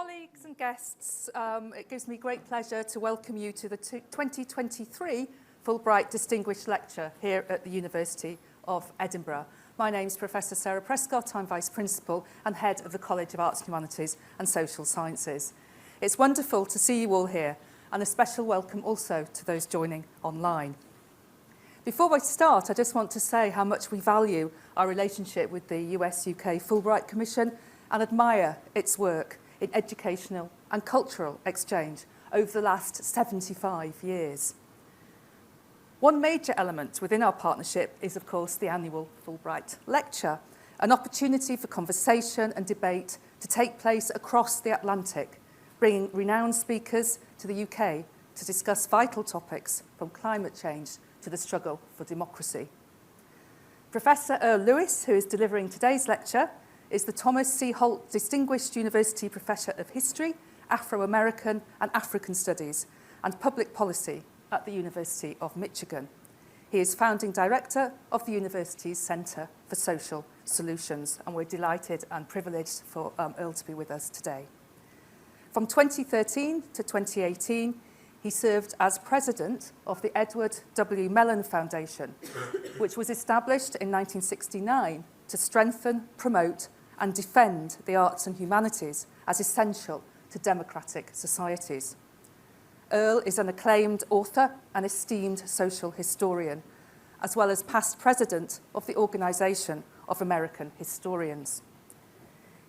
Colleagues and guests, it gives me great pleasure to welcome you to the 2023 Fulbright Distinguished Lecture here at the University of Edinburgh. My name's Professor Sarah Prescott. I'm Vice Principal and Head of the College of Arts, Humanities and Social Sciences. It's wonderful to see you all here, and a special welcome also to those joining online. Before I start, I just want to say how much we value our relationship with the US-UK Fulbright Commission and admire its work in educational and cultural exchange over the last 75 years. One major element within our partnership is, of course, the annual Fulbright Lecture, an opportunity for conversation and debate to take place across the Atlantic, bringing renowned speakers to the UK to discuss vital topics from climate change to the struggle for democracy. Professor Earl Lewis, who is delivering today's lecture, is the Thomas C. Holt Distinguished University Professor of History, Afro-American and African Studies, and Public Policy at the University of Michigan. He is founding director of the university's Centre for Social Solutions, and we're delighted and privileged for Earl to be with us today. From 2013 to 2018, he served as president of the Edward W. Mellon Foundation, which was established in 1969 to strengthen, promote, and defend the arts and humanities as essential to democratic societies. Earl is an acclaimed author and esteemed social historian, as well as past president of the Organization of American Historians.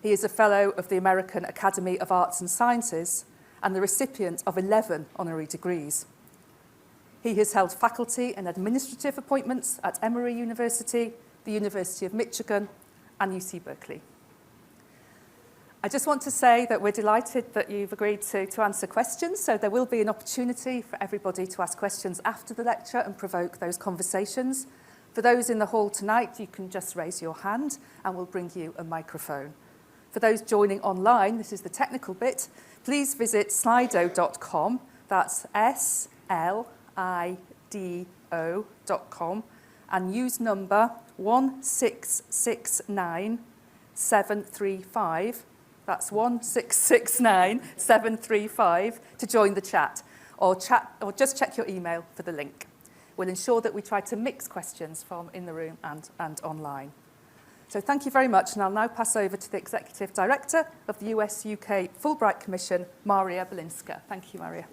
He is a fellow of the American Academy of Arts and Sciences and the recipient of 11 honorary degrees. He has held faculty and administrative appointments at Emory University, the University of Michigan, and UC Berkeley. I just want to say that we're delighted that you've agreed to answer questions, so there will be an opportunity for everybody to ask questions after the lecture and provoke those conversations. For those in the hall tonight, you can just raise your hand and we'll bring you a microphone. For those joining online, this is the technical bit, please visit slido.com, that's slido.com, and use number 1669735, that's 1669735 to join the chat, or just check your email for the link. We'll ensure that we try to mix questions from in the room and online. So thank you very much, and I'll now pass over to the Executive Director of the US-UK Fulbright Commission, Maria Belinska. Thank you, Maria.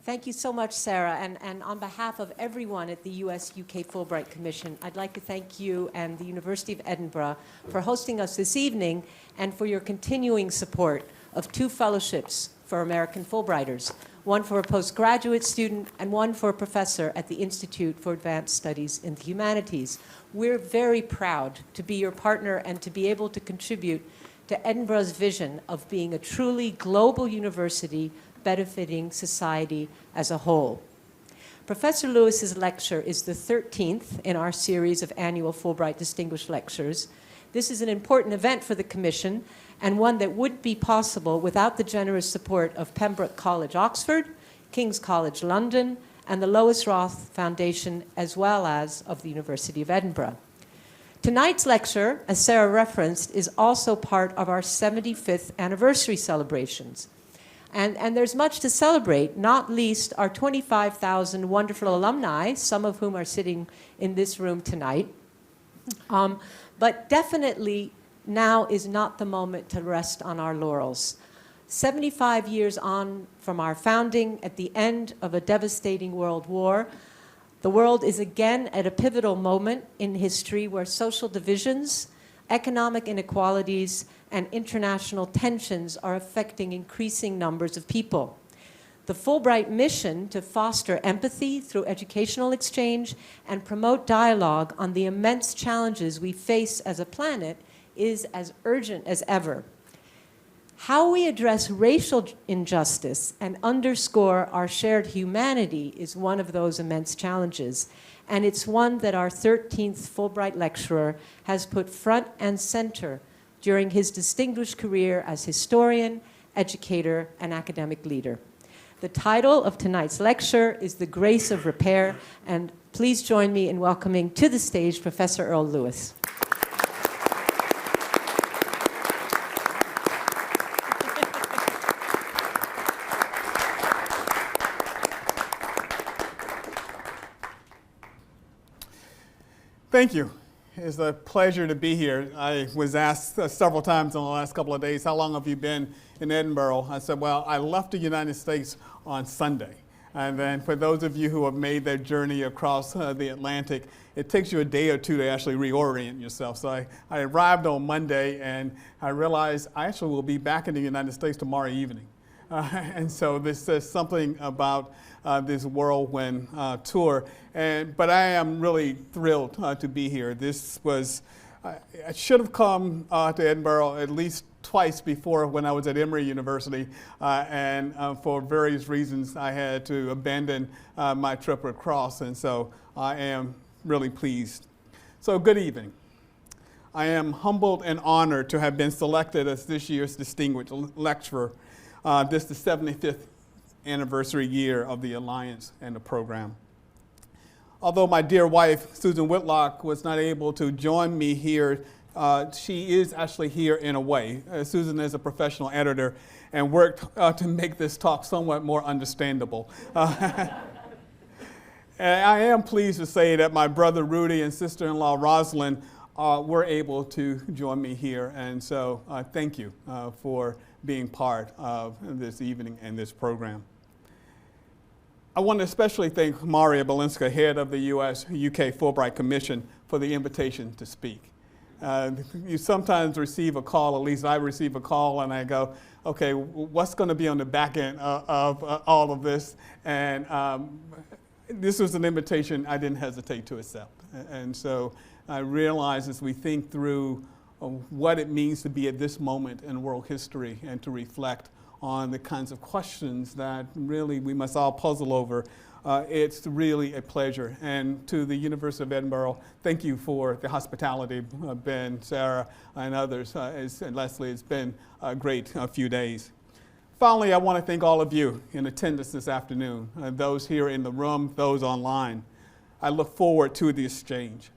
Thank you so much, Sarah. And on behalf of everyone at the US-UK Fulbright Commission, I'd like to thank you and the University of Edinburgh for hosting us this evening and for your continuing support of 2 fellowships for American Fulbrighters, one for a postgraduate student and one for a professor at the Institute for Advanced Studies in the Humanities. We're very proud to be your partner and to be able to contribute to Edinburgh's vision of being a truly global university benefiting society as a whole. Professor Lewis's lecture is the 13th in our series of annual Fulbright Distinguished Lectures. This is an important event for the Commission and one that wouldn't be possible without the generous support of Pembroke College, Oxford, King's College, London, and the Lois Roth Foundation, as well as of the University of Edinburgh. Tonight's lecture, as Sarah referenced, is also part of our 75th anniversary celebrations. And there's much to celebrate, not least our 25,000 wonderful alumni, some of whom are sitting in this room tonight. But definitely now is not the moment to rest on our laurels. 75 years on from our founding at the end of a devastating world war, the world is again at a pivotal moment in history where social divisions, economic inequalities, and international tensions are affecting increasing numbers of people. The Fulbright mission to foster empathy through educational exchange and promote dialogue on the immense challenges we face as a planet is as urgent as ever. How we address racial injustice and underscore our shared humanity is one of those immense challenges, and it's one that our 13th Fulbright lecturer has put front and center during his distinguished career as historian, educator, and academic leader. The title of tonight's lecture is The Grace of Repair, and please join me in welcoming to the stage Professor Earl Lewis. Thank you. It's a pleasure to be here. I was asked several times in the last couple of days, how long have you been in Edinburgh? I said, well, I left the United States on Sunday. And then for those of you who have made their journey across the Atlantic, it takes you a day or two to actually reorient yourself. So I arrived on Monday, and I realized I actually will be back in the United States tomorrow evening. And so this is something about this whirlwind tour. But I am really thrilled to be here. This was, I should have come to Edinburgh at least twice before when I was at Emory University, and for various reasons I had to abandon my trip across, and so I am really pleased. So good evening. I am humbled and honored to have been selected as this year's distinguished lecturer. This is the 75th anniversary year of the Alliance and the program. Although my dear wife, Susan Whitlock, was not able to join me here, she is actually here in a way. Susan is a professional editor and worked to make this talk somewhat more understandable. And I am pleased to say that my brother Rudy and sister-in-law Rosalind were able to join me here. And so thank you for being part of this evening and this program. I want to especially thank Maria Balinska, head of the U.S.-UK Fulbright Commission, for the invitation to speak. You sometimes receive a call, at least I receive a call, and I go, okay, what's going to be on the back end of all of this? And this was an invitation I didn't hesitate to accept. And so I realize as we think through what it means to be at this moment in world history and to reflect on the kinds of questions that really we must all puzzle over. It's really a pleasure. And to the University of Edinburgh, thank you for the hospitality, Ben, Sarah, and others, and Leslie. It's been a great few days. Finally, I want to thank all of you in attendance this afternoon, those here in the room, those online. I look forward to the exchange.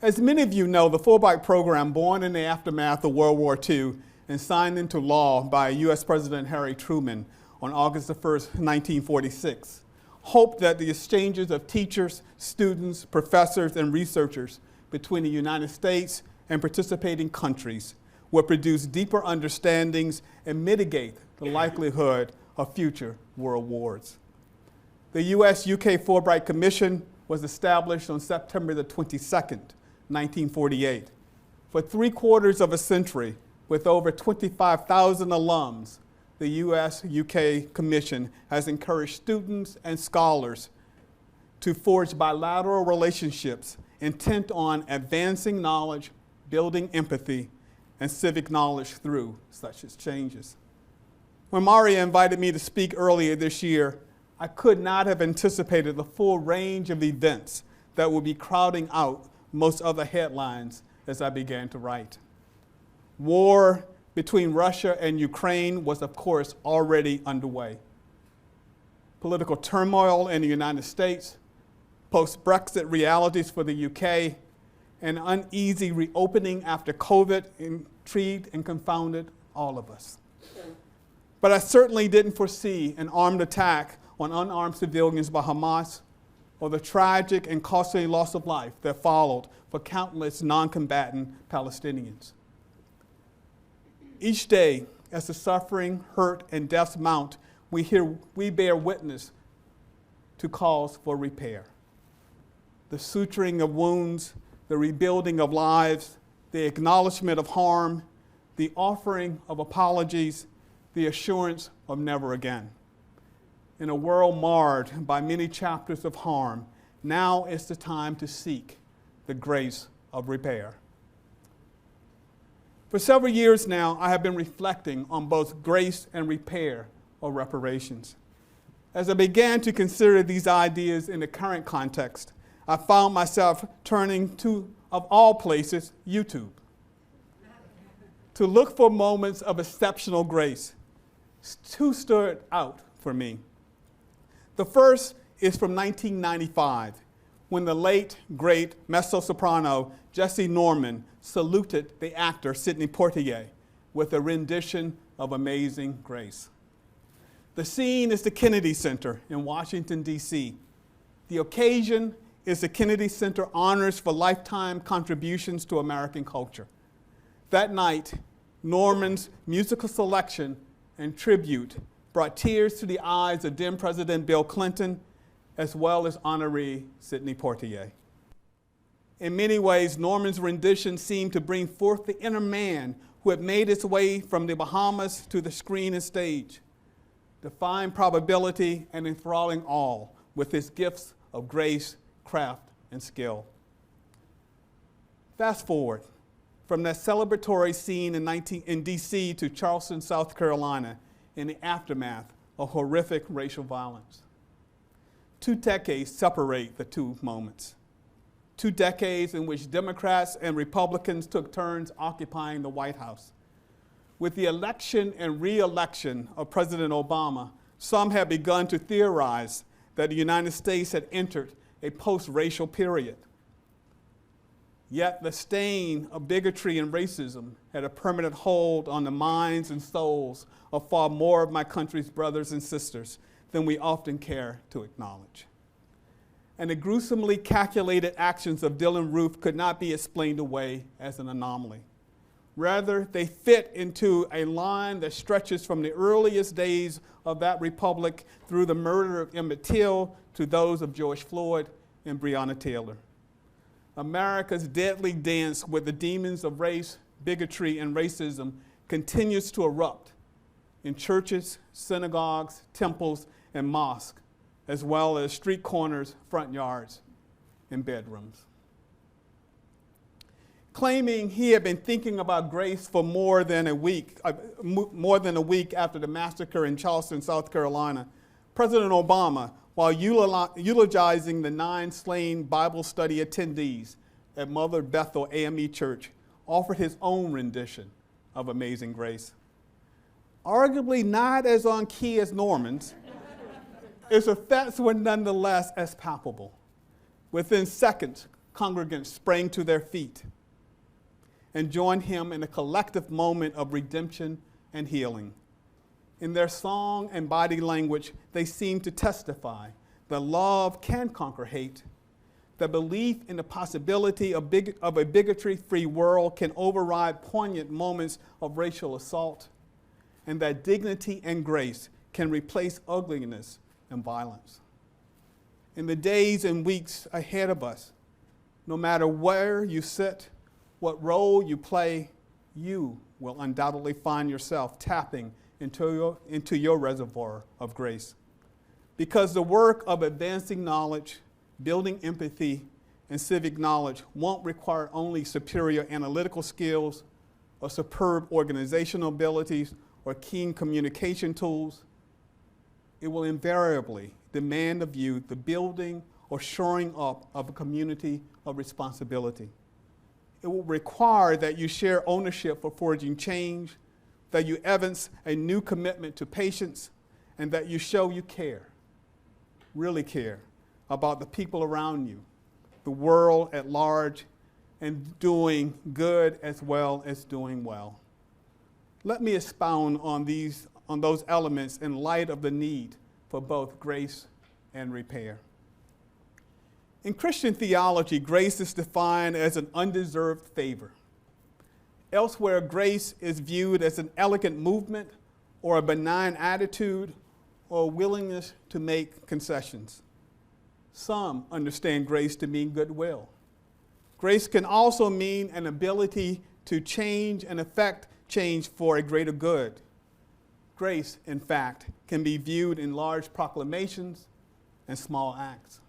As many of you know, the Fulbright program, born in the aftermath of World War II, and signed into law by U.S. President Harry Truman on August 1st, 1946, hoped that the exchanges of teachers, students, professors, and researchers between the United States and participating countries would produce deeper understandings and mitigate the likelihood of future world wars. The U.S.-UK Fulbright Commission was established on September the 22nd, 1948. For 3/4 of a century, with over 25,000 alums, the U.S.-UK Commission has encouraged students and scholars to forge bilateral relationships intent on advancing knowledge, building empathy, and civic knowledge through such exchanges. When Maria invited me to speak earlier this year, I could not have anticipated the full range of events that would be crowding out most other headlines as I began to write. War between Russia and Ukraine was, of course, already underway. Political turmoil in the United States, post-Brexit realities for the UK, and uneasy reopening after COVID intrigued and confounded all of us. But I certainly didn't foresee an armed attack on unarmed civilians by Hamas, or the tragic and costly loss of life that followed for countless non-combatant Palestinians. Each day, as the suffering, hurt, and deaths mount, we bear witness to calls for repair. The suturing of wounds, the rebuilding of lives, the acknowledgement of harm, the offering of apologies, the assurance of never again. In a world marred by many chapters of harm, now is the time to seek the grace of repair. For several years now, I have been reflecting on both grace and repair or reparations. As I began to consider these ideas in the current context, I found myself turning to, of all places, YouTube, to look for moments of exceptional grace. Two stood out for me. The first is from 1995, when the late, great mezzo-soprano Jessie Norman saluted the actor Sidney Poitier with a rendition of Amazing Grace. The scene is the Kennedy Center in Washington, D.C. The occasion is the Kennedy Center Honors for Lifetime Contributions to American Culture. That night, Norman's musical selection and tribute brought tears to the eyes of then President Bill Clinton, as well as honoree Sidney Poitier. In many ways, Norman's rendition seemed to bring forth the inner man who had made his way from the Bahamas to the screen and stage, defying probability and enthralling all with his gifts of grace, craft, and skill. Fast forward from that celebratory scene in D.C. to Charleston, South Carolina, in the aftermath of horrific racial violence. 2 decades separate the two moments. 2 decades in which Democrats and Republicans took turns occupying the White House. With the election and re-election of President Obama, some have begun to theorize that the United States had entered a post-racial period. Yet the stain of bigotry and racism had a permanent hold on the minds and souls of far more of my country's brothers and sisters than we often care to acknowledge. And the gruesomely calculated actions of Dylann Roof could not be explained away as an anomaly. Rather, they fit into a line that stretches from the earliest days of that republic through the murder of Emmett Till to those of George Floyd and Breonna Taylor. America's deadly dance with the demons of race, bigotry, and racism continues to erupt in churches, synagogues, temples, and mosques, as well as street corners, front yards, and bedrooms. Claiming he had been thinking about grace for more than a week after the massacre in Charleston, South Carolina, President Obama, while eulogizing the 9 slain Bible study attendees at Mother Bethel AME Church, offered his own rendition of Amazing Grace. Arguably not as on key as Norman's, its effects were nonetheless as palpable. Within seconds, congregants sprang to their feet and joined him in a collective moment of redemption and healing. In their song and body language, they seem to testify that love can conquer hate, that belief in the possibility of a bigotry-free world can override poignant moments of racial assault, and that dignity and grace can replace ugliness and violence. In the days and weeks ahead of us, no matter where you sit, what role you play, you will undoubtedly find yourself tapping into your reservoir of grace. Because the work of advancing knowledge, building empathy, and civic knowledge won't require only superior analytical skills or superb organizational abilities or keen communication tools. It will invariably demand of you the building or shoring up of a community of responsibility. It will require that you share ownership for forging change, that you evince a new commitment to patience, and that you show you care, really care, about the people around you, the world at large, and doing good as well as doing well. Let me expound on those elements in light of the need for both grace and repair. In Christian theology, grace is defined as an undeserved favor. Elsewhere, grace is viewed as an elegant movement or a benign attitude or a willingness to make concessions. Some understand grace to mean goodwill. Grace can also mean an ability to change and affect change for a greater good. Grace, in fact, can be viewed in large proclamations and small acts.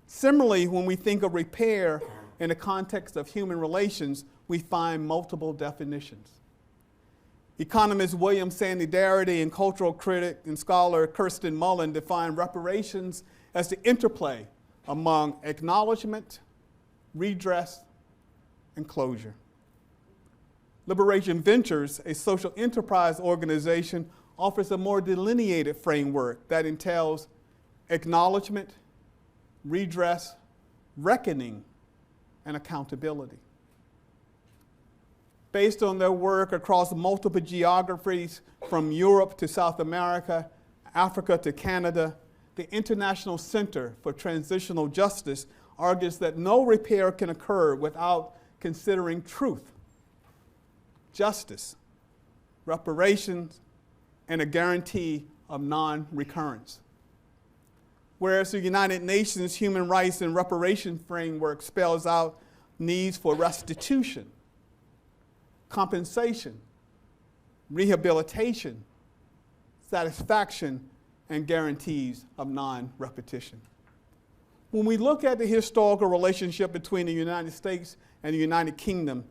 Similarly, when we think of repair in the context of human relations, we find multiple definitions. Economist William Sandy Darity and cultural critic and scholar Kirsten Mullen define reparations as the interplay among acknowledgement, redress, and closure. Liberation Ventures, a social enterprise organization, offers a more delineated framework that entails acknowledgement, redress, reckoning, and accountability. Based on their work across multiple geographies from Europe to South America, Africa to Canada, the International Center for Transitional Justice argues that no repair can occur without considering truth, justice, reparations, and a guarantee of non-recurrence. Whereas the United Nations Human Rights and Reparation Framework spells out needs for restitution, compensation, rehabilitation, satisfaction, and guarantees of non-repetition. When we look at the historical relationship between the United States and the United Kingdom,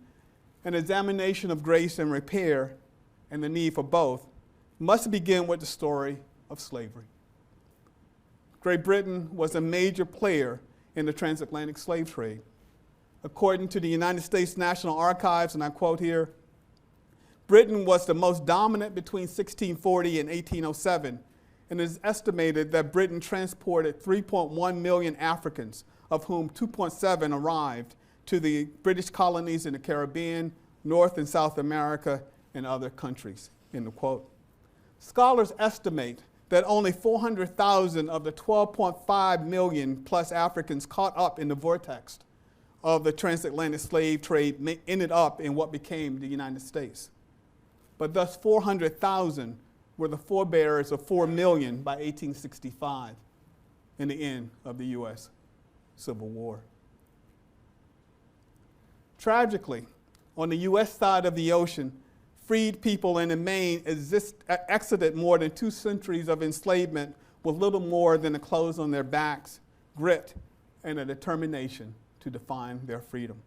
an examination of grace and repair and the need for both must begin with the story of slavery. Great Britain was a major player in the transatlantic slave trade. According to the United States National Archives, and I quote here, Britain was the most dominant between 1640 and 1807, and it is estimated that Britain transported 3.1 million Africans, of whom 2.7 arrived to the British colonies in the Caribbean, North and South America, and other countries, end of quote. Scholars estimate that only 400,000 of the 12.5 million plus Africans caught up in the vortex of the transatlantic slave trade ended up in what became the United States. But thus 400,000 were the forebearers of 4 million by 1865 in the end of the U.S. Civil War. Tragically, on the U.S. side of the ocean, freed people in the main exited more than 2 centuries of enslavement with little more than the clothes on their backs, grit, and a determination to define their freedom.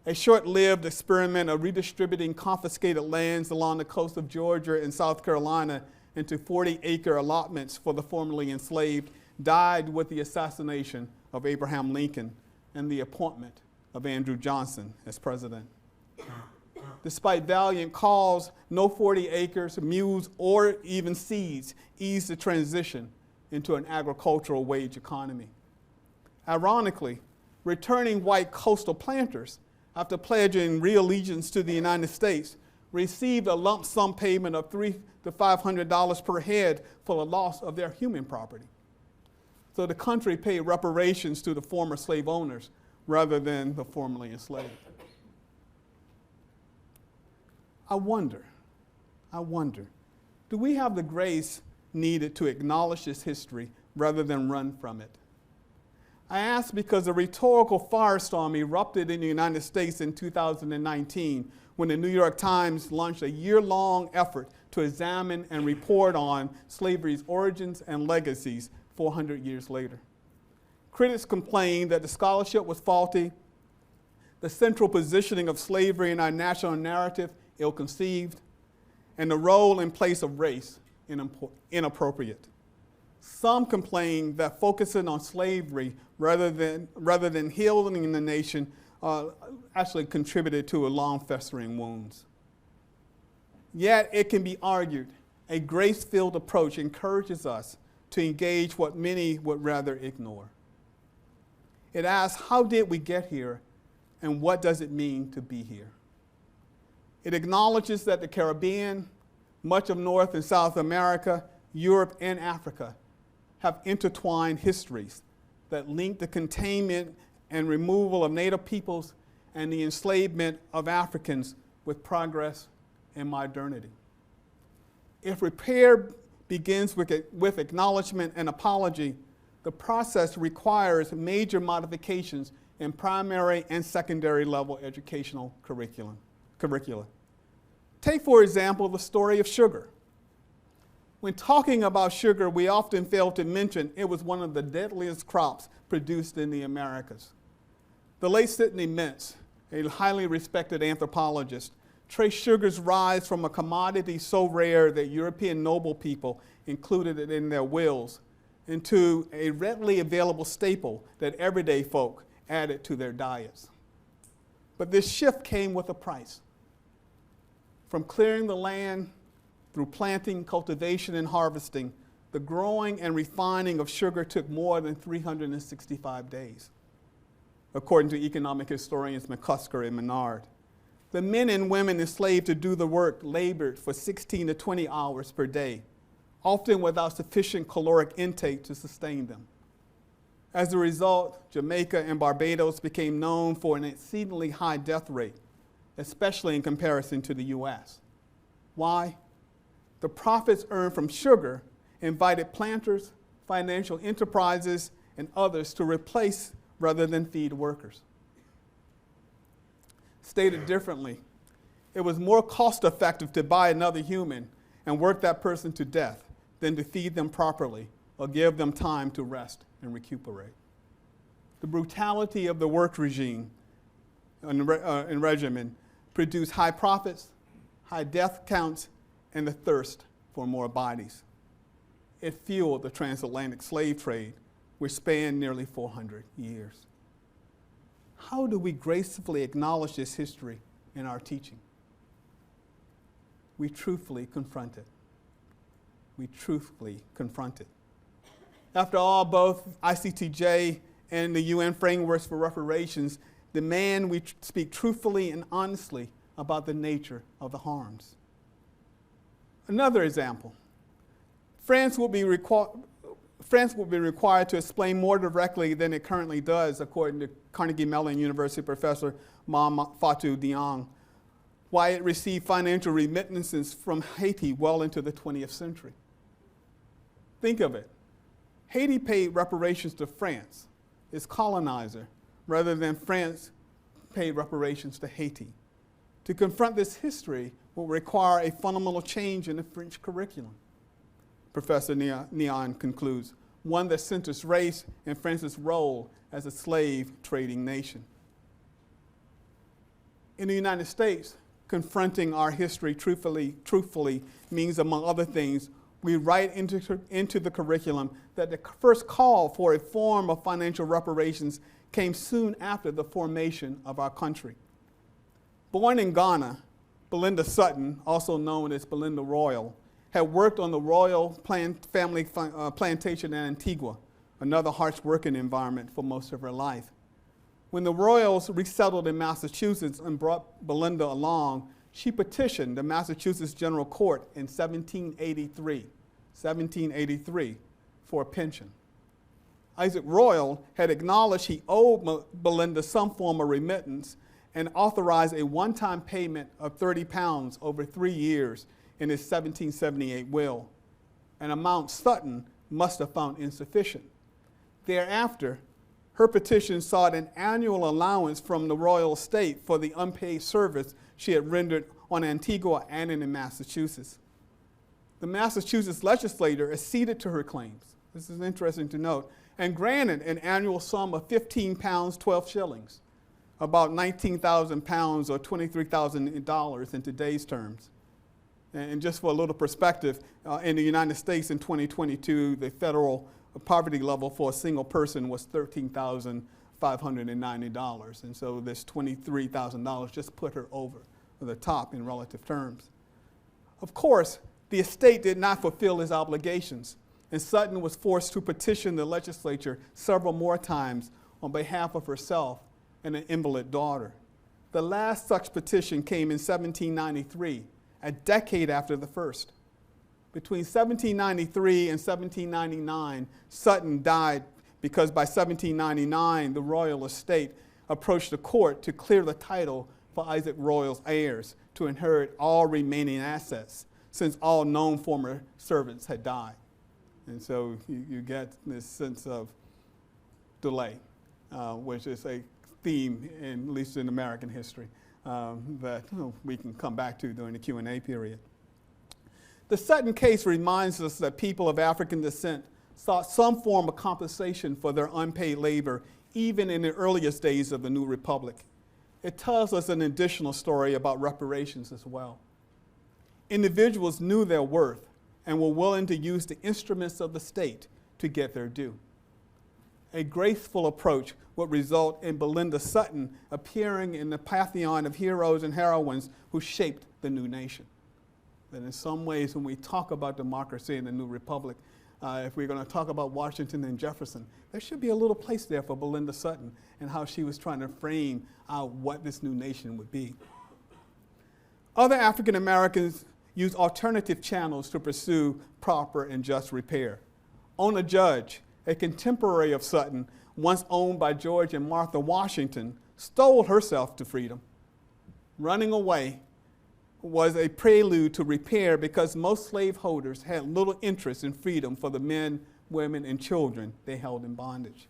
A short-lived experiment of redistributing confiscated lands along the coast of Georgia and South Carolina into 40-acre allotments for the formerly enslaved died with the assassination of Abraham Lincoln and the appointment of Andrew Johnson as president. Despite valiant calls, no 40 acres, mules, or even seeds eased the transition into an agricultural wage economy. Ironically, returning white coastal planters, after pledging real allegiance to the United States, received a lump sum payment of $300 to $500 per head for the loss of their human property. So the country paid reparations to the former slave owners rather than the formerly enslaved. I wonder, do we have the grace needed to acknowledge this history rather than run from it? I ask because a rhetorical firestorm erupted in the United States in 2019 when the New York Times launched a year-long effort to examine and report on slavery's origins and legacies 400 years later. Critics complained that the scholarship was faulty, the central positioning of slavery in our national narrative ill-conceived, and the role and place of race inappropriate. Some complained that focusing on slavery rather than healing the nation actually contributed to long festering wounds. Yet it can be argued a grace-filled approach encourages us to engage what many would rather ignore. It asks, how did we get here, and what does it mean to be here? It acknowledges that the Caribbean, much of North and South America, Europe, and Africa have intertwined histories that link the containment and removal of Native peoples and the enslavement of Africans with progress and modernity. If repair begins with acknowledgement and apology, the process requires major modifications in primary and secondary level educational curricula. Take, for example, the story of sugar. When talking about sugar, we often fail to mention it was one of the deadliest crops produced in the Americas. The late Sidney Mintz, a highly respected anthropologist, traced sugar's rise from a commodity so rare that European noble people included it in their wills into a readily available staple that everyday folk added to their diets. But this shift came with a price. From clearing the land Through planting, cultivation, and harvesting, the growing and refining of sugar took more than 365 days, according to economic historians McCusker and Menard. The men and women enslaved to do the work labored for 16 to 20 hours per day, often without sufficient caloric intake to sustain them. As a result, Jamaica and Barbados became known for an exceedingly high death rate, especially in comparison to the US. Why? The profits earned from sugar invited planters, financial enterprises, and others to replace rather than feed workers. Stated differently, it was more cost-effective to buy another human and work that person to death than to feed them properly or give them time to rest and recuperate. The brutality of the work regime and regimen produced high profits, high death counts, and the thirst for more bodies. It fueled the transatlantic slave trade, which spanned nearly 400 years. How do we gracefully acknowledge this history in our teaching? We truthfully confront it. We truthfully confront it. After all, both ICTJ and the UN frameworks for reparations demand we speak truthfully and honestly about the nature of the harms. Another example, France will be required to explain more directly than it currently does, according to Carnegie Mellon University professor Fatou Dieng, why it received financial remittances from Haiti well into the 20th century. Think of it. Haiti paid reparations to France, its colonizer, rather than France paid reparations to Haiti. To confront this history will require a fundamental change in the French curriculum. Professor Neon concludes, one that centers race and France's role as a slave trading nation. In the United States, confronting our history truthfully means, among other things, we write into the curriculum that the first call for a form of financial reparations came soon after the formation of our country. Born in Ghana, Belinda Sutton, also known as Belinda Royal, had worked on the Royal family plantation in Antigua, another harsh working environment for most of her life. When the Royals resettled in Massachusetts and brought Belinda along, she petitioned the Massachusetts General Court in 1783 for a pension. Isaac Royal had acknowledged he owed Belinda some form of remittance and authorized a one-time payment of £30 over 3 years in his 1778 will, an amount Sutton must have found insufficient. Thereafter, her petition sought an annual allowance from the royal estate for the unpaid service she had rendered on Antigua and in Massachusetts. The Massachusetts legislature acceded to her claims, this is interesting to note, and granted an annual sum of £15, 12 shillings, about 19,000 pounds or $23,000 in today's terms. And just for a little perspective, in the United States in 2022, the federal poverty level for a single person was $13,590. And so this $23,000 just put her over the top in relative terms. Of course, the estate did not fulfill its obligations, and Sutton was forced to petition the legislature several more times on behalf of herself and an invalid daughter. The last such petition came in 1793, a decade after the first. Between 1793 and 1799, Sutton died because by 1799, the royal estate approached the court to clear the title for Isaac Royal's heirs to inherit all remaining assets, since all known former servants had died. And so you get this sense of delay, which is a theme, at least in American history, that we can come back to during the Q&A period. The Sutton case reminds us that people of African descent sought some form of compensation for their unpaid labor, even in the earliest days of the new republic. It tells us an additional story about reparations as well. Individuals knew their worth and were willing to use the instruments of the state to get their due. A graceful approach would result in Belinda Sutton appearing in the pantheon of heroes and heroines who shaped the new nation. that in some ways when we talk about democracy in the new republic, if we're going to talk about Washington and Jefferson, there should be a little place there for Belinda Sutton and how she was trying to frame out what this new nation would be. Other African Americans use alternative channels to pursue proper and just repair. Ona Judge, a contemporary of Sutton, once owned by George and Martha Washington, stole herself to freedom. Running away was a prelude to repair because most slaveholders had little interest in freedom for the men, women, and children they held in bondage.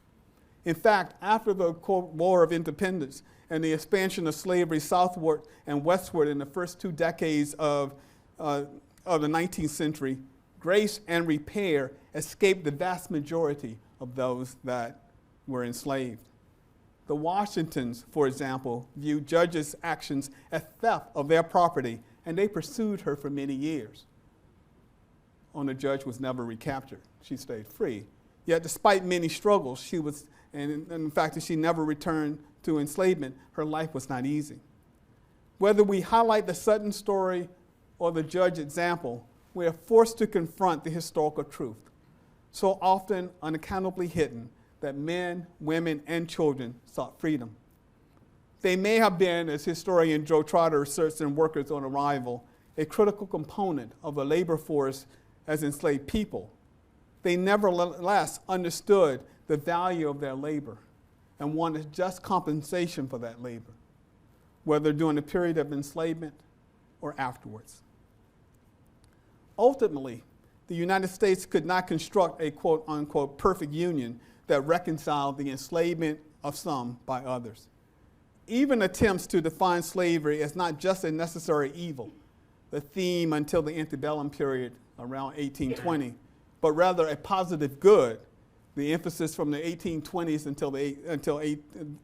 In fact, after the War of Independence and the expansion of slavery southward and westward in the first 2 decades of the 19th century, grace and repair escaped the vast majority of those that were enslaved. The Washingtons, for example, viewed Judge's actions as theft of their property, and they pursued her for many years. Ona Judge was never recaptured. She stayed free. Yet despite many struggles, she was, and in fact, she never returned to enslavement, her life was not easy. Whether we highlight the Sutton story or the Judge example, we are forced to confront the historical truth, so often unaccountably hidden, that men, women, and children sought freedom. They may have been, as historian Joe Trotter asserts in Workers on Arrival, a critical component of the labor force as enslaved people. They nevertheless understood the value of their labor and wanted just compensation for that labor, whether during the period of enslavement or afterwards. Ultimately, the United States could not construct a quote-unquote perfect union that reconciled the enslavement of some by others. Even attempts to define slavery as not just a necessary evil, the theme until the antebellum period around 1820, but rather a positive good, the emphasis from the 1820s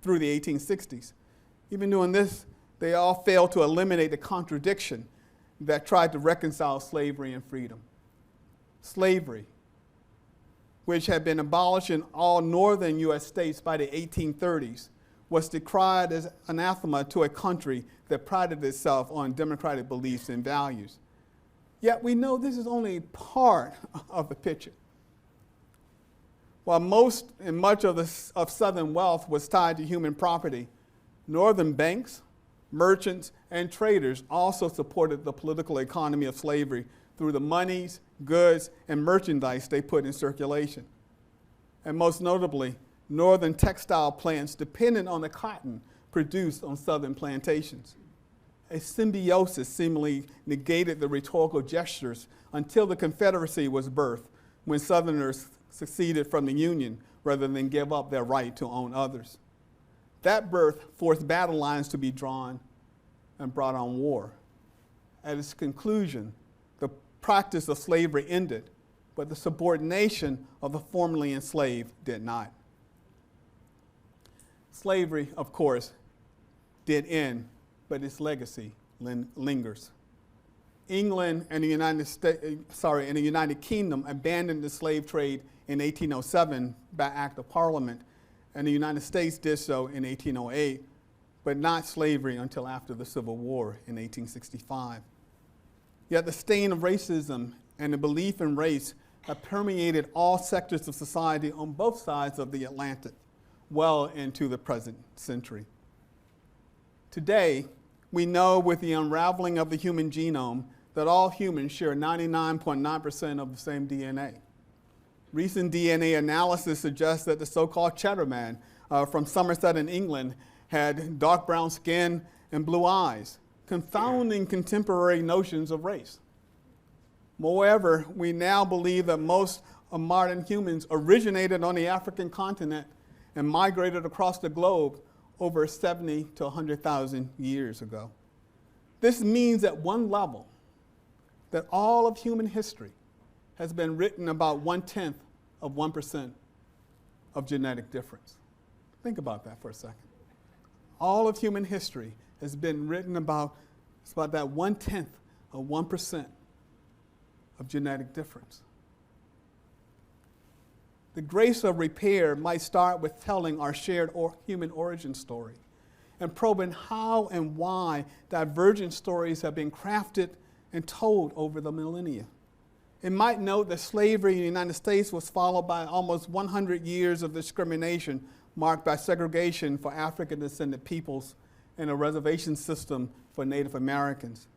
through the 1860s. Even doing this, they all failed to eliminate the contradiction that tried to reconcile slavery and freedom. Slavery, which had been abolished in all northern U.S. states by the 1830s, was decried as anathema to a country that prided itself on democratic beliefs and values. Yet we know this is only part of the picture. While most and much of Southern wealth was tied to human property, Northern banks, merchants, and traders also supported the political economy of slavery through the monies, goods, and merchandise they put in circulation. And most notably, Northern textile plants depended on the cotton produced on Southern plantations. A symbiosis seemingly negated the rhetorical gestures until the Confederacy was birthed, when Southerners seceded from the Union rather than give up their right to own others. That birth forced battle lines to be drawn and brought on war. At its conclusion, the practice of slavery ended, but the subordination of the formerly enslaved did not. Slavery, of course, did end, but its legacy lingers. England and the United Kingdom abandoned the slave trade in 1807 by Act of Parliament, and the United States did so in 1808, but not slavery until after the Civil War in 1865. Yet the stain of racism and the belief in race have permeated all sectors of society on both sides of the Atlantic, well into the present century. Today, we know with the unraveling of the human genome that all humans share 99.9% of the same DNA. Recent DNA analysis suggests that the so-called Cheddar Man from Somerset in England had dark brown skin and blue eyes, confounding contemporary notions of race. Moreover, we now believe that most of modern humans originated on the African continent and migrated across the globe over 70 to 100,000 years ago. This means at one level that all of human history has been written about 1/10 of 1% of genetic difference. Think about that for a second. All of human history has been written about, it's about that 1/10 of 1% of genetic difference. The grace of repair might start with telling our shared human origin story and probing how and why divergent stories have been crafted and told over the millennia. It might note that slavery in the United States was followed by almost 100 years of discrimination marked by segregation for African-descended peoples and a reservation system for Native Americans.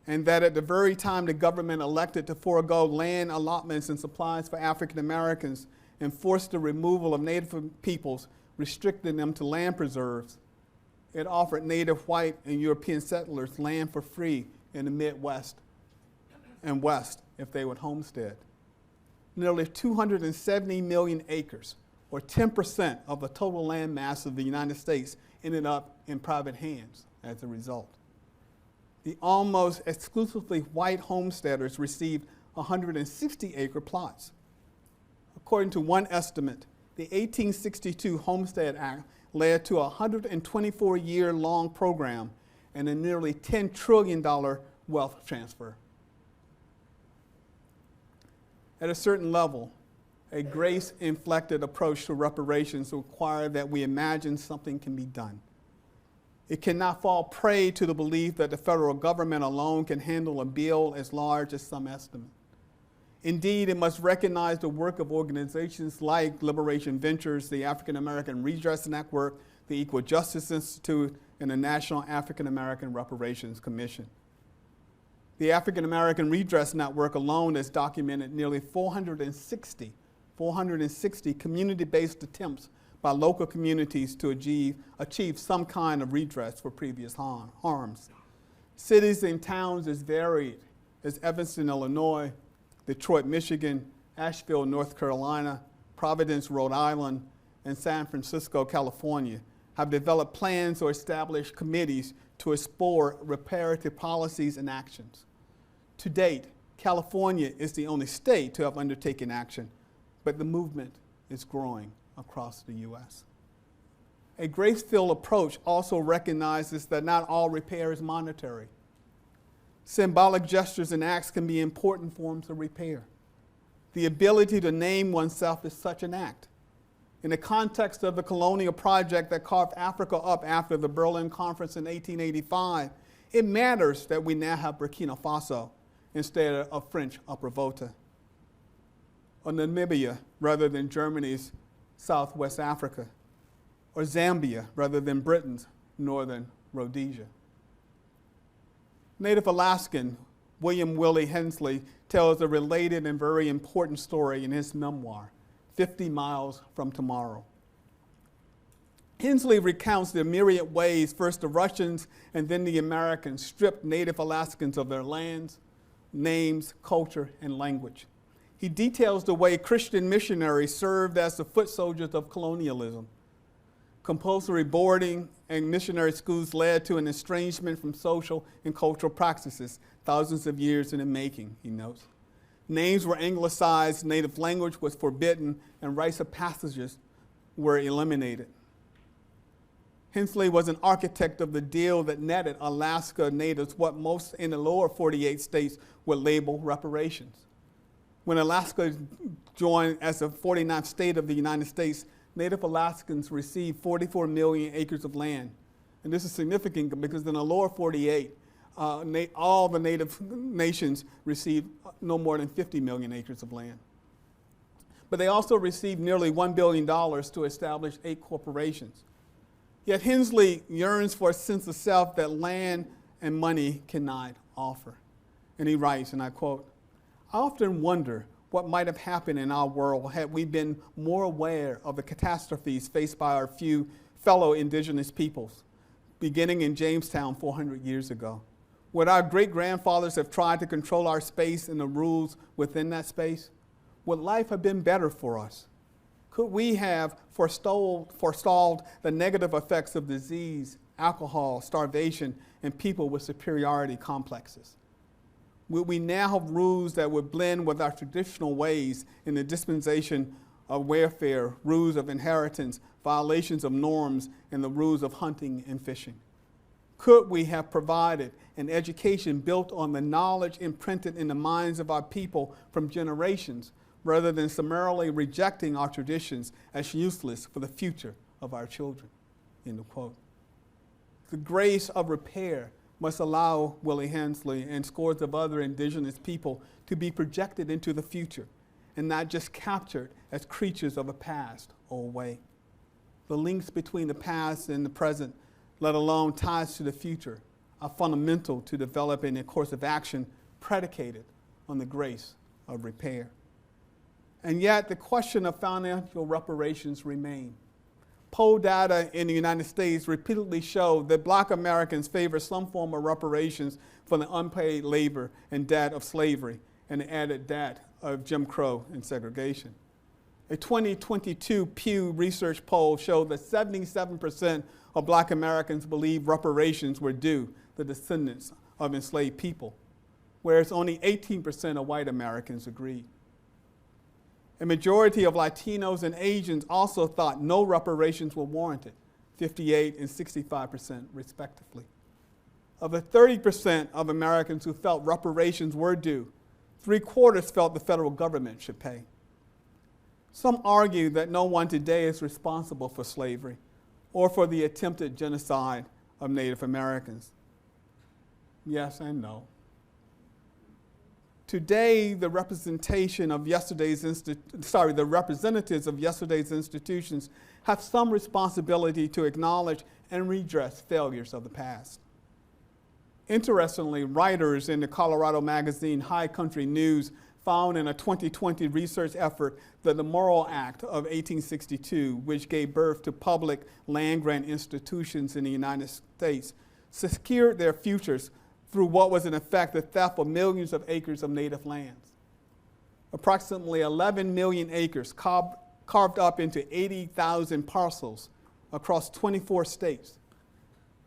And that at the very time the government elected to forego land allotments and supplies for African Americans and forced the removal of Native peoples, restricting them to land preserves, it offered Native, white, and European settlers land for free in the Midwest and West if they would homestead. Nearly 270 million acres, or 10% of the total land mass of the United States, ended up in private hands as a result. The almost exclusively white homesteaders received 160-acre plots. According to one estimate, the 1862 Homestead Act led to a 124-year-long program and a nearly $10 trillion wealth transfer. At a certain level, a grace-inflected approach to reparations requires that we imagine something can be done. It cannot fall prey to the belief that the federal government alone can handle a bill as large as some estimate. Indeed, it must recognize the work of organizations like Liberation Ventures, the African American Redress Network, the Equal Justice Institute, and the National African American Reparations Commission. The African American Redress Network alone has documented nearly 460 community-based attempts by local communities to achieve some kind of redress for previous harms. Cities and towns as varied as Evanston, Illinois, Detroit, Michigan, Asheville, North Carolina, Providence, Rhode Island, and San Francisco, California, have developed plans or established committees to explore reparative policies and actions. To date, California is the only state to have undertaken action, but the movement is growing across the U.S. A grace-filled approach also recognizes that not all repair is monetary. Symbolic gestures and acts can be important forms of repair. The ability to name oneself is such an act. In the context of the colonial project that carved Africa up after the Berlin Conference in 1885, it matters that we now have Burkina Faso instead of French Upper Volta, or Namibia rather than Germany's Southwest Africa, or Zambia rather than Britain's Northern Rhodesia. Native Alaskan William Willie Hensley tells a related and very important story in his memoir, 50 Miles from Tomorrow. Hensley recounts the myriad ways first the Russians and then the Americans stripped Native Alaskans of their lands, names, culture, and language. He details the way Christian missionaries served as the foot soldiers of colonialism. Compulsory boarding and missionary schools led to an estrangement from social and cultural practices, thousands of years in the making, he notes. Names were anglicized, native language was forbidden, and rites of passages were eliminated. Hensley was an architect of the deal that netted Alaska natives what most in the lower 48 states would label reparations. When Alaska joined as the 49th state of the United States, Native Alaskans received 44 million acres of land. And this is significant because in the lower 48, all the native nations received no more than 50 million acres of land. But they also received nearly $1 billion to establish 8 corporations. Yet Hensley yearns for a sense of self that land and money cannot offer. And he writes, and I quote, "I often wonder what might have happened in our world had we been more aware of the catastrophes faced by our few fellow indigenous peoples, beginning in Jamestown 400 years ago. Would our great-grandfathers have tried to control our space and the rules within that space? Would life have been better for us? Could we have forestalled the negative effects of disease, alcohol, starvation, and people with superiority complexes? Would we now have rules that would blend with our traditional ways in the dispensation of welfare, rules of inheritance, violations of norms, and the rules of hunting and fishing? Could we have provided an education built on the knowledge imprinted in the minds of our people from generations, rather than summarily rejecting our traditions as useless for the future of our children?" End of quote. The grace of repair must allow Willie Hensley and scores of other indigenous people to be projected into the future and not just captured as creatures of a past or away. The links between the past and the present, let alone ties to the future, are fundamental to developing a course of action predicated on the grace of repair. And yet the question of financial reparations remain. Poll data in the United States repeatedly show that Black Americans favor some form of reparations for the unpaid labor and debt of slavery and the added debt of Jim Crow and segregation. A 2022 Pew Research poll showed that 77% of Black Americans believe reparations were due the descendants of enslaved people, whereas only 18% of white Americans agreed. A majority of Latinos and Asians also thought no reparations were warranted, 58% and 65% respectively. Of the 30% of Americans who felt reparations were due, 3/4 felt the federal government should pay. Some argue that no one today is responsible for slavery or for the attempted genocide of Native Americans. Yes and no. Today, the representatives of yesterday's institutions have some responsibility to acknowledge and redress failures of the past. Interestingly, writers in the Colorado magazine High Country News found in a 2020 research effort that the Morrill Act of 1862, which gave birth to public land-grant institutions in the United States, secured their futures through what was in effect the theft of millions of acres of native lands. Approximately 11 million acres carved up into 80,000 parcels across 24 states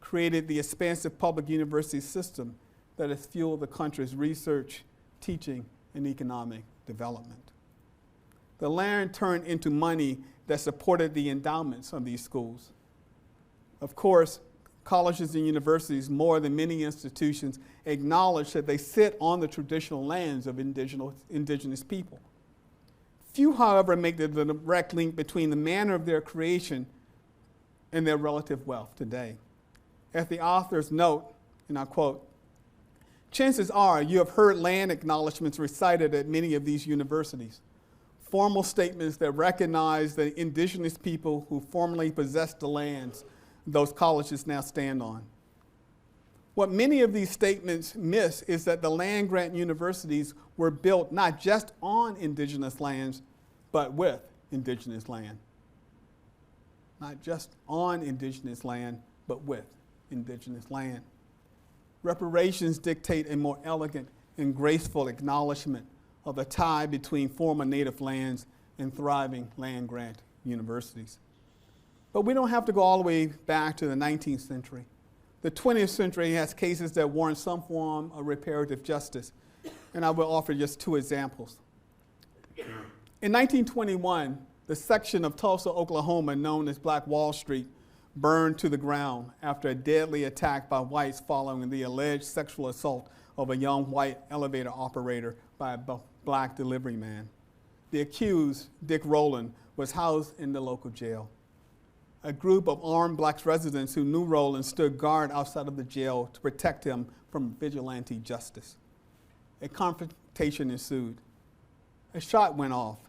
created the expansive public university system that has fueled the country's research, teaching, and economic development. The land turned into money that supported the endowments of these schools. Of course, colleges and universities, more than many institutions, acknowledge that they sit on the traditional lands of indigenous people. Few, however, make the direct link between the manner of their creation and their relative wealth today. As the authors note, and I quote, "Chances are you have heard land acknowledgments recited at many of these universities, formal statements that recognize the indigenous people who formerly possessed the lands those colleges now stand on. What many of these statements miss is that the land-grant universities were built not just on indigenous lands, but with indigenous land. Not just on indigenous land, but with indigenous land. Reparations dictate a more elegant and graceful acknowledgement of the tie between former native lands and thriving land-grant universities. But we don't have to go all the way back to the 19th century. The 20th century has cases that warrant some form of reparative justice, and I will offer just two examples. In 1921, the section of Tulsa, Oklahoma known as Black Wall Street burned to the ground after a deadly attack by whites following the alleged sexual assault of a young white elevator operator by a black delivery man. The accused, Dick Rowland, was housed in the local jail. A group of armed black residents who knew Rowland stood guard outside of the jail to protect him from vigilante justice. A confrontation ensued. A shot went off,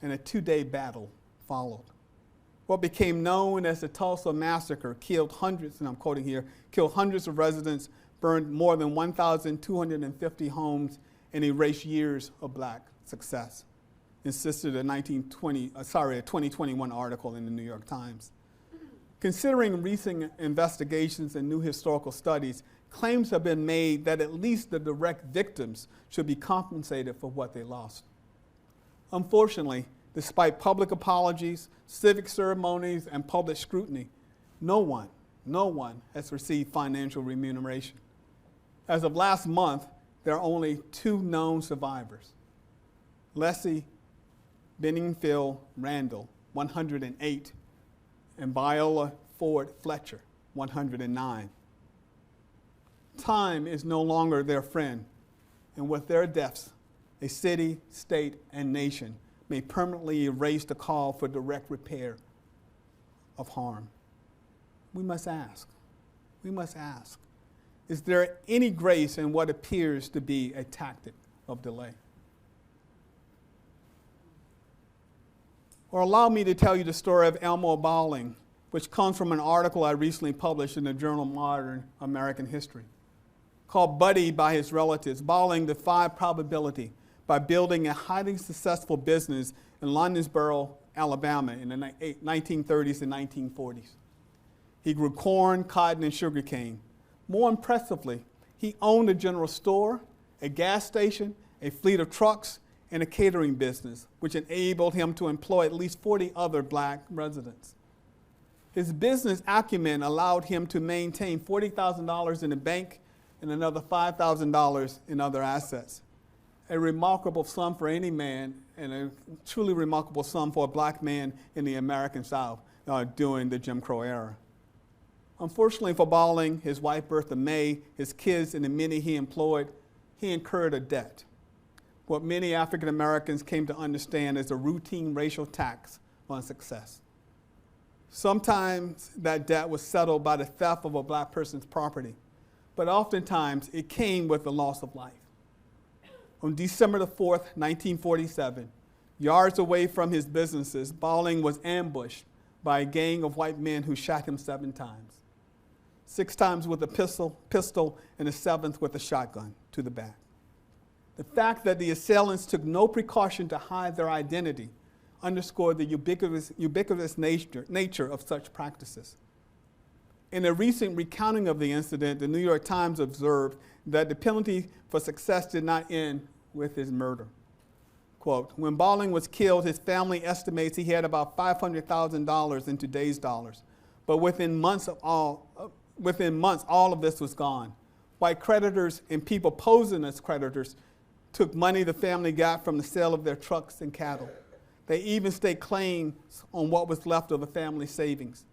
and a 2-day battle followed. What became known as the Tulsa Massacre killed hundreds, and I'm quoting here, killed hundreds of residents, burned more than 1,250 homes, and erased years of black success, insisted a 2021 article in the New York Times. Considering recent investigations and new historical studies, claims have been made that at least the direct victims should be compensated for what they lost. Unfortunately, despite public apologies, civic ceremonies, and public scrutiny, no one has received financial remuneration. As of last month, there are only 2 known survivors. Leslie Benningfield Randall, 108, and Viola Ford Fletcher, 109. Time is no longer their friend, and with their deaths, a city, state, and nation may permanently erase the call for direct repair of harm. We must ask, Is there any grace in what appears to be a tactic of delay? Or allow me to tell you the story of Elmo Bowling, which comes from an article I recently published in the journal Modern American History. Called Buddy by his relatives, Bowling defied probability by building a highly successful business in Londonsboro, Alabama in the 1930s and 1940s. He grew corn, cotton, and sugarcane. More impressively, he owned a general store, a gas station, a fleet of trucks, and a catering business, which enabled him to employ at least 40 other black residents. His business acumen allowed him to maintain $40,000 in the bank and another $5,000 in other assets. A remarkable sum for any man, and a truly remarkable sum for a black man in the American South during the Jim Crow era. Unfortunately for Bowling, his wife Bertha May, his kids, and the many he employed, he incurred a debt. What many African Americans came to understand as a routine racial tax on success. Sometimes that debt was settled by the theft of a black person's property, but oftentimes it came with the loss of life. On December the 4th, 1947, yards away from his businesses, Bowling was ambushed by a gang of white men who shot him 7 times. 6 times with a pistol, and the 7th with a shotgun to the back. The fact that the assailants took no precaution to hide their identity underscored the ubiquitous nature of such practices. In a recent recounting of the incident, the New York Times observed that the penalty for success did not end with his murder. Quote, when Bowling was killed, his family estimates he had about $500,000 in today's dollars, but within months, all of this was gone. White creditors and people posing as creditors took money the family got from the sale of their trucks and cattle. They even staked claims on what was left of the family savings.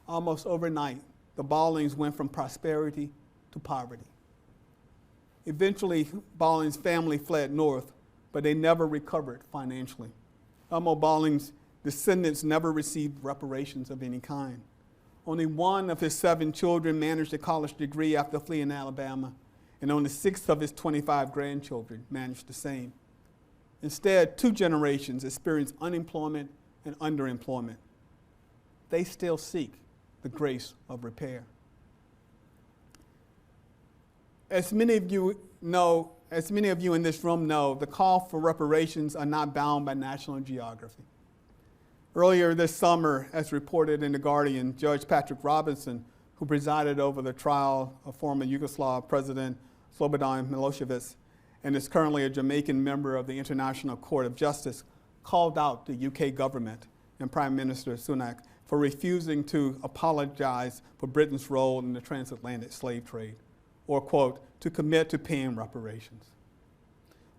Almost overnight, the Bowlings went from prosperity to poverty. Eventually, Bowling's family fled north, but they never recovered financially. Elmo Bowling's descendants never received reparations of any kind. Only one of his 7 children managed a college degree after fleeing Alabama, and only 6 of his 25 grandchildren managed the same. Instead, 2 generations experienced unemployment and underemployment. They still seek the grace of repair. As many of you in this room know, the call for reparations are not bound by national geography. Earlier this summer, as reported in The Guardian, Judge Patrick Robinson, who presided over the trial of former Yugoslav President Slobodan Milosevic and is currently a Jamaican member of the International Court of Justice, called out the UK government and Prime Minister Sunak for refusing to apologize for Britain's role in the transatlantic slave trade, or, quote, to commit to paying reparations.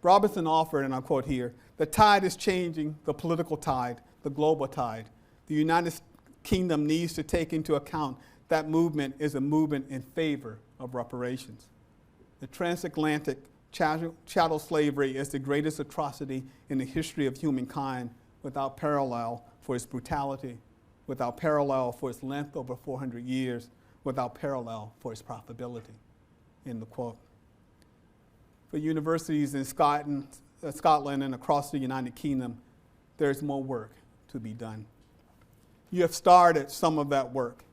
Robinson offered, and I quote here, the tide is changing, the political tide, the global tide. The United Kingdom needs to take into account that movement is a movement in favor of reparations. The transatlantic chattel slavery is the greatest atrocity in the history of humankind, without parallel for its brutality, without parallel for its length over 400 years, without parallel for its profitability. End of quote. For universities in Scotland and across the United Kingdom, there's more work to be done. You have started some of that work.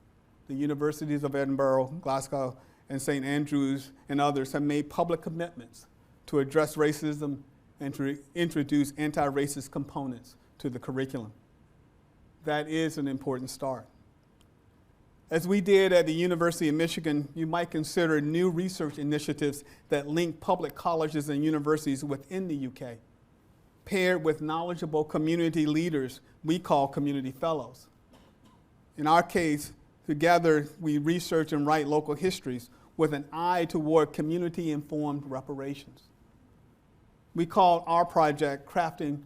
The universities of Edinburgh, Glasgow, and St. Andrews and others have made public commitments to address racism and to introduce anti-racist components to the curriculum. That is an important start. As we did at the University of Michigan, you might consider new research initiatives that link public colleges and universities within the UK, paired with knowledgeable community leaders we call community fellows. In our case, together we research and write local histories with an eye toward community-informed reparations. We call our project Crafting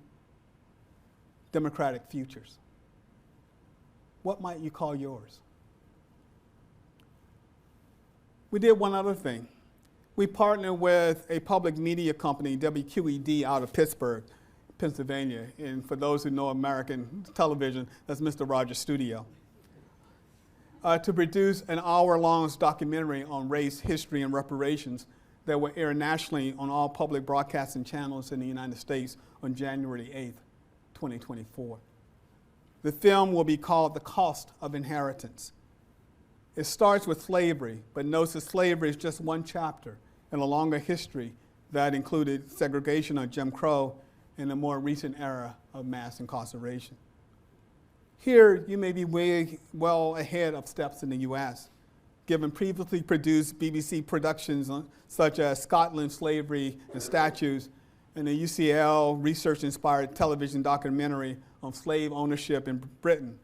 Democratic Futures. What might you call yours? We did one other thing. We partnered with a public media company, WQED, out of Pittsburgh, Pennsylvania. And for those who know American television, that's Mr. Rogers' studio. to produce an hour-long documentary on race, history, and reparations that will air nationally on all public broadcasting channels in the United States on January 8th, 2024. The film will be called The Cost of Inheritance. It starts with slavery, but notes that slavery is just one chapter in a longer history that included segregation or Jim Crow in the more recent era of mass incarceration. Here, you may be way well ahead of steps in the U.S., given previously produced BBC productions such as Scotland, Slavery and Statues, and the UCL research-inspired television documentary on slave ownership in Britain.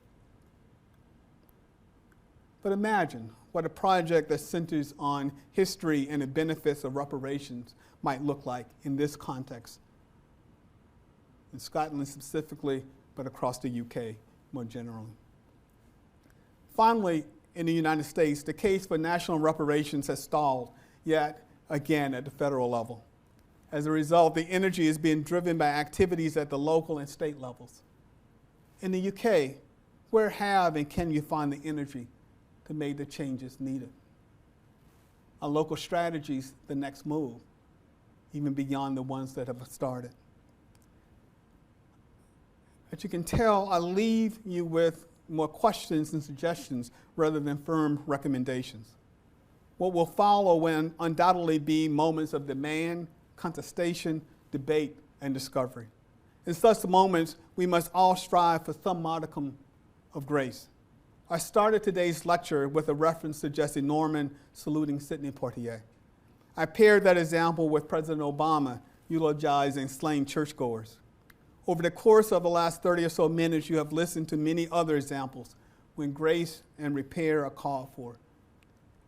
But imagine what a project that centers on history and the benefits of reparations might look like in this context, in Scotland specifically, but across the UK more generally. Finally, in the United States, the case for national reparations has stalled, yet again at the federal level. As a result, the energy is being driven by activities at the local and state levels. In the UK, where have and can you find the energy to make the changes needed? Are local strategies the next move, even beyond the ones that have started? As you can tell, I leave you with more questions and suggestions rather than firm recommendations. What will follow will undoubtedly be moments of demand, contestation, debate, and discovery. In such moments, we must all strive for some modicum of grace. I started today's lecture with a reference to Jesse Norman saluting Sidney Poitier. I paired that example with President Obama eulogizing slain churchgoers. Over the course of the last 30 or so minutes, you have listened to many other examples when grace and repair are called for.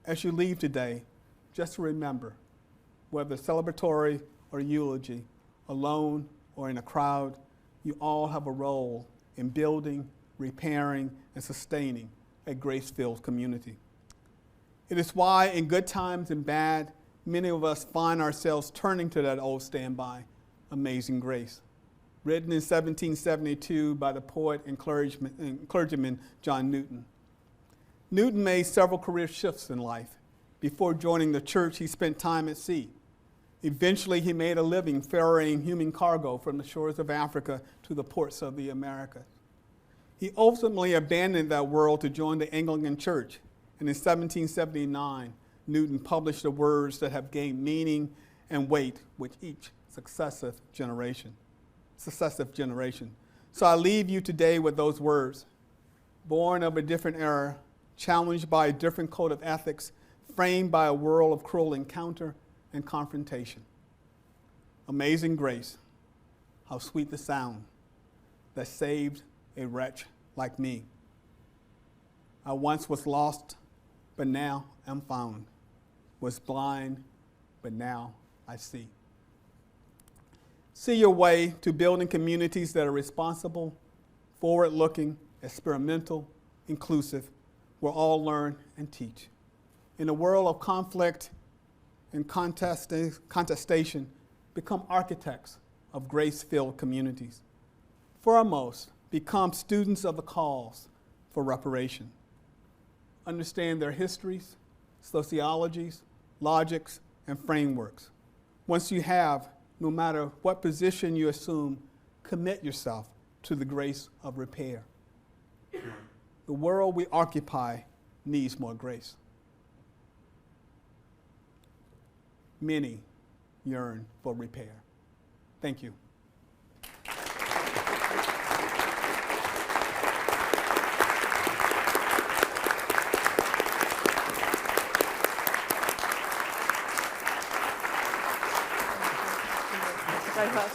As you leave today, just remember, whether celebratory or eulogy, alone or in a crowd, you all have a role in building, repairing, and sustaining a grace-filled community. It is why, in good times and bad, many of us find ourselves turning to that old standby, Amazing Grace, written in 1772 by the poet and clergyman John Newton. Newton made several career shifts in life. Before joining the church, he spent time at sea. Eventually, he made a living ferrying human cargo from the shores of Africa to the ports of the Americas. He ultimately abandoned that world to join the Anglican Church, and in 1779, Newton published the words that have gained meaning and weight with each successive generation. So I leave you today with those words. Born of a different era, challenged by a different code of ethics, framed by a world of cruel encounter and confrontation. Amazing grace, how sweet the sound that saved a wretch like me. I once was lost, but now am found. Was blind, but now I see. See your way to building communities that are responsible, forward-looking, experimental, inclusive, where all learn and teach. In a world of conflict and contestation, become architects of grace-filled communities. Foremost, become students of the cause for reparation. Understand their histories, sociologies, logics, and frameworks. Once you have, no matter what position you assume, commit yourself to the grace of repair. The world we occupy needs more grace. Many yearn for repair. Thank you. Very much.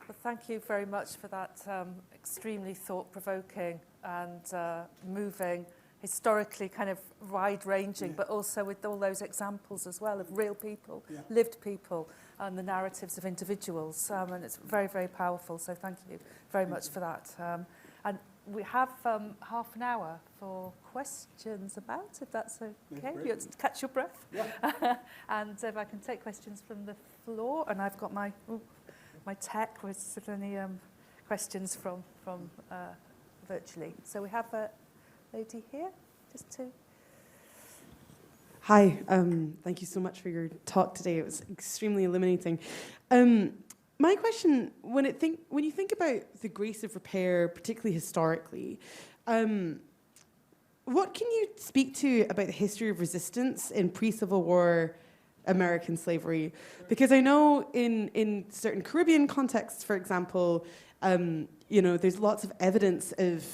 Well, thank you very much for that extremely thought-provoking and moving, historically kind of wide-ranging, but also with all those examples as well of real people, lived people, and the narratives of individuals. And it's very, very powerful, so thank you very much for that. And we have half an hour for questions about, if that's okay. You have to catch your breath. Yeah. And if I can take questions from the floor, and I've got my my tech. Was there any questions from virtually? So we have a lady here, just to. Hi, thank you so much for your talk today. It was extremely illuminating. My question, when you think about the grace of repair, particularly historically, what can you speak to about the history of resistance in pre-Civil War American slavery? Because I know in certain Caribbean contexts, for example, there's lots of evidence of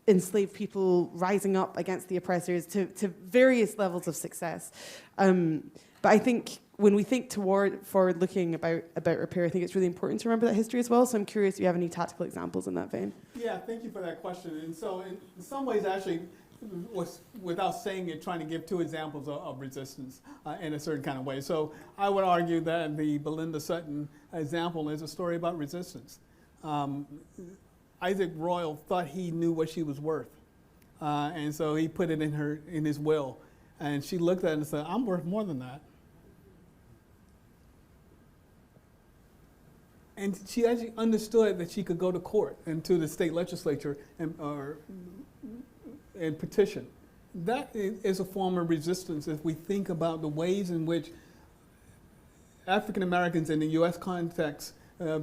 enslaved people rising up against the oppressors to various levels of success. But I think when we think forward-looking about repair, I think it's really important to remember that history as well. So I'm curious if you have any tactical examples in that vein. Yeah, thank you for that question. And so in some ways, actually, was, without saying it, trying to give two examples of resistance in a certain kind of way. So I would argue that the Belinda Sutton example is a story about resistance. Isaac Royal thought he knew what she was worth, and so he put it in his will. And she looked at it and said, "I'm worth more than that." And she actually understood that she could go to court and to the state legislature and petition. That is a form of resistance if we think about the ways in which African Americans in the U.S. context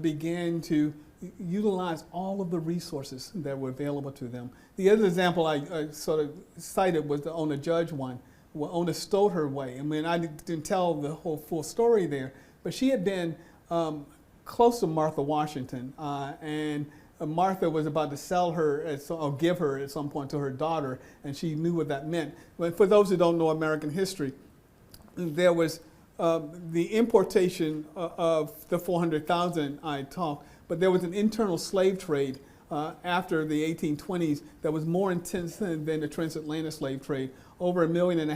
began to utilize all of the resources that were available to them. The other example I sort of cited was the Ona Judge one, where Ona stowed her way. I mean, I didn't tell the whole full story there, but she had been close to Martha Washington, and Martha was about to sell her or give her at some point to her daughter, and she knew what that meant. But for those who don't know American history, there was the importation of the 400,000 I talked, but there was an internal slave trade after the 1820s that was more intense than the transatlantic slave trade. Over 1.5 million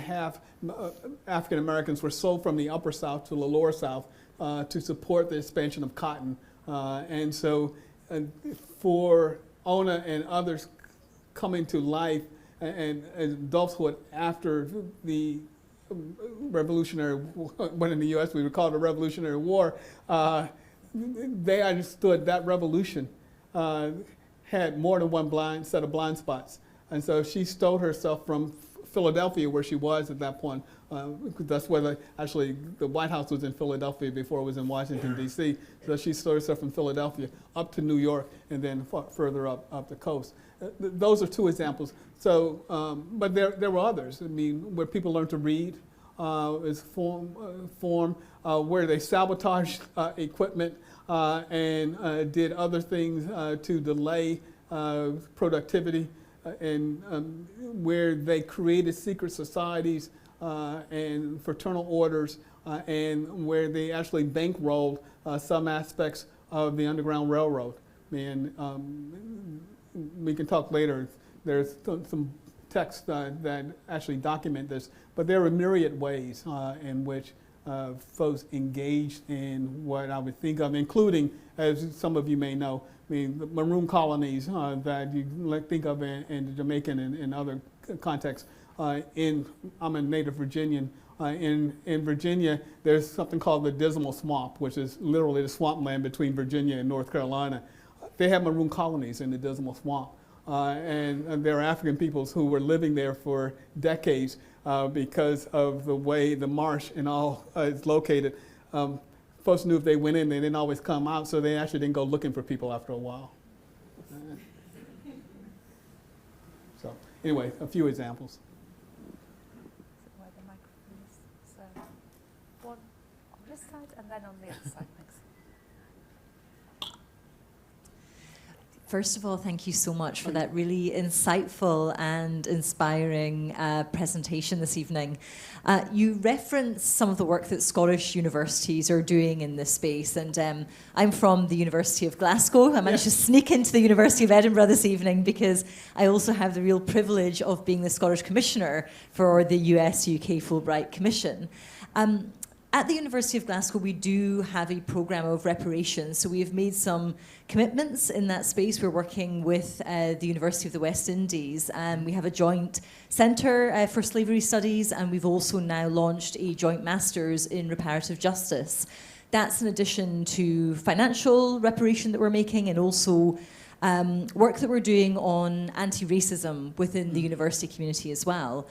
African Americans were sold from the upper South to the lower South to support the expansion of cotton. And so for Ona and others coming to life and adulthood after the Revolutionary, when in the U.S. we would call it a Revolutionary War, they understood that revolution had more than one set of blind spots. And so she stowed herself from Philadelphia, where she was at that point. That's where the White House was in Philadelphia before it was in Washington, D.C. So she stowed herself from Philadelphia up to New York and then further up the coast. Those are two examples. So, but there were others. I mean, where people learned to read is form where they sabotaged equipment and did other things to delay productivity, and where they created secret societies and fraternal orders, and where they actually bankrolled some aspects of the Underground Railroad. And we can talk later. There's some texts that actually document this, but there are myriad ways in which folks engaged in what I would think of, including, as some of you may know, the maroon colonies that you think of in the Jamaican and other contexts. I'm a native Virginian. In Virginia, there's something called the Dismal Swamp, which is literally the swampland between Virginia and North Carolina. They have maroon colonies in the Dismal Swamp. And there are African peoples who were living there for decades because of the way the marsh and all is located. Folks knew if they went in, they didn't always come out, so they actually didn't go looking for people after a while. So anyway, a few examples. Where the microphone is. So one on this side and then on the other side. Thanks. First of all, thank you so much for that really insightful and inspiring presentation this evening. You referenced some of the work that Scottish universities are doing in this space, and I'm from the University of Glasgow. I managed to sneak into the University of Edinburgh this evening because I also have the real privilege of being the Scottish Commissioner for the US-UK Fulbright Commission. At the University of Glasgow, we do have a programme of reparations, so we have made some commitments in that space. We're working with the University of the West Indies, and we have a joint centre for slavery studies, and we've also now launched a joint master's in reparative justice. That's in addition to financial reparation that we're making, and also work that we're doing on anti-racism within the university community as well.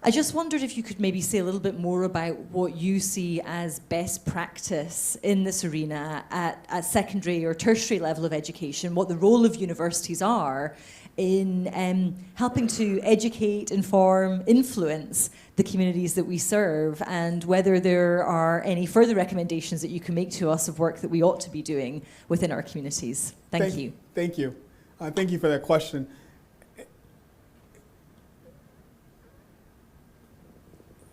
I just wondered if you could maybe say a little bit more about what you see as best practice in this arena at secondary or tertiary level of education, what the role of universities are in helping to educate, inform, influence the communities that we serve, and whether there are any further recommendations that you can make to us of work that we ought to be doing within our communities. Thank you. Thank you. Thank you for that question.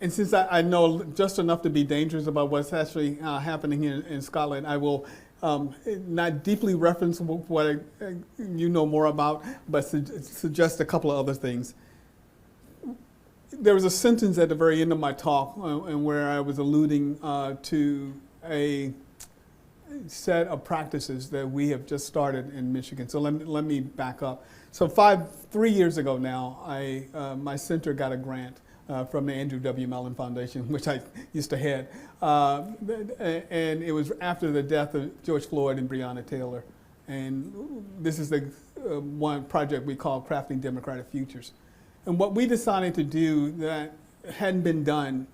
And since I know just enough to be dangerous about what's actually happening here in Scotland, I will not deeply reference what you know more about, but suggest a couple of other things. There was a sentence at the very end of my talk and where I was alluding to a set of practices that we have just started in Michigan. So let me back up. So 3 years ago now, my center got a grant from the Andrew W. Mellon Foundation, which I used to head. And it was after the death of George Floyd and Breonna Taylor. And this is the one project we call Crafting Democratic Futures. And what we decided to do that hadn't been done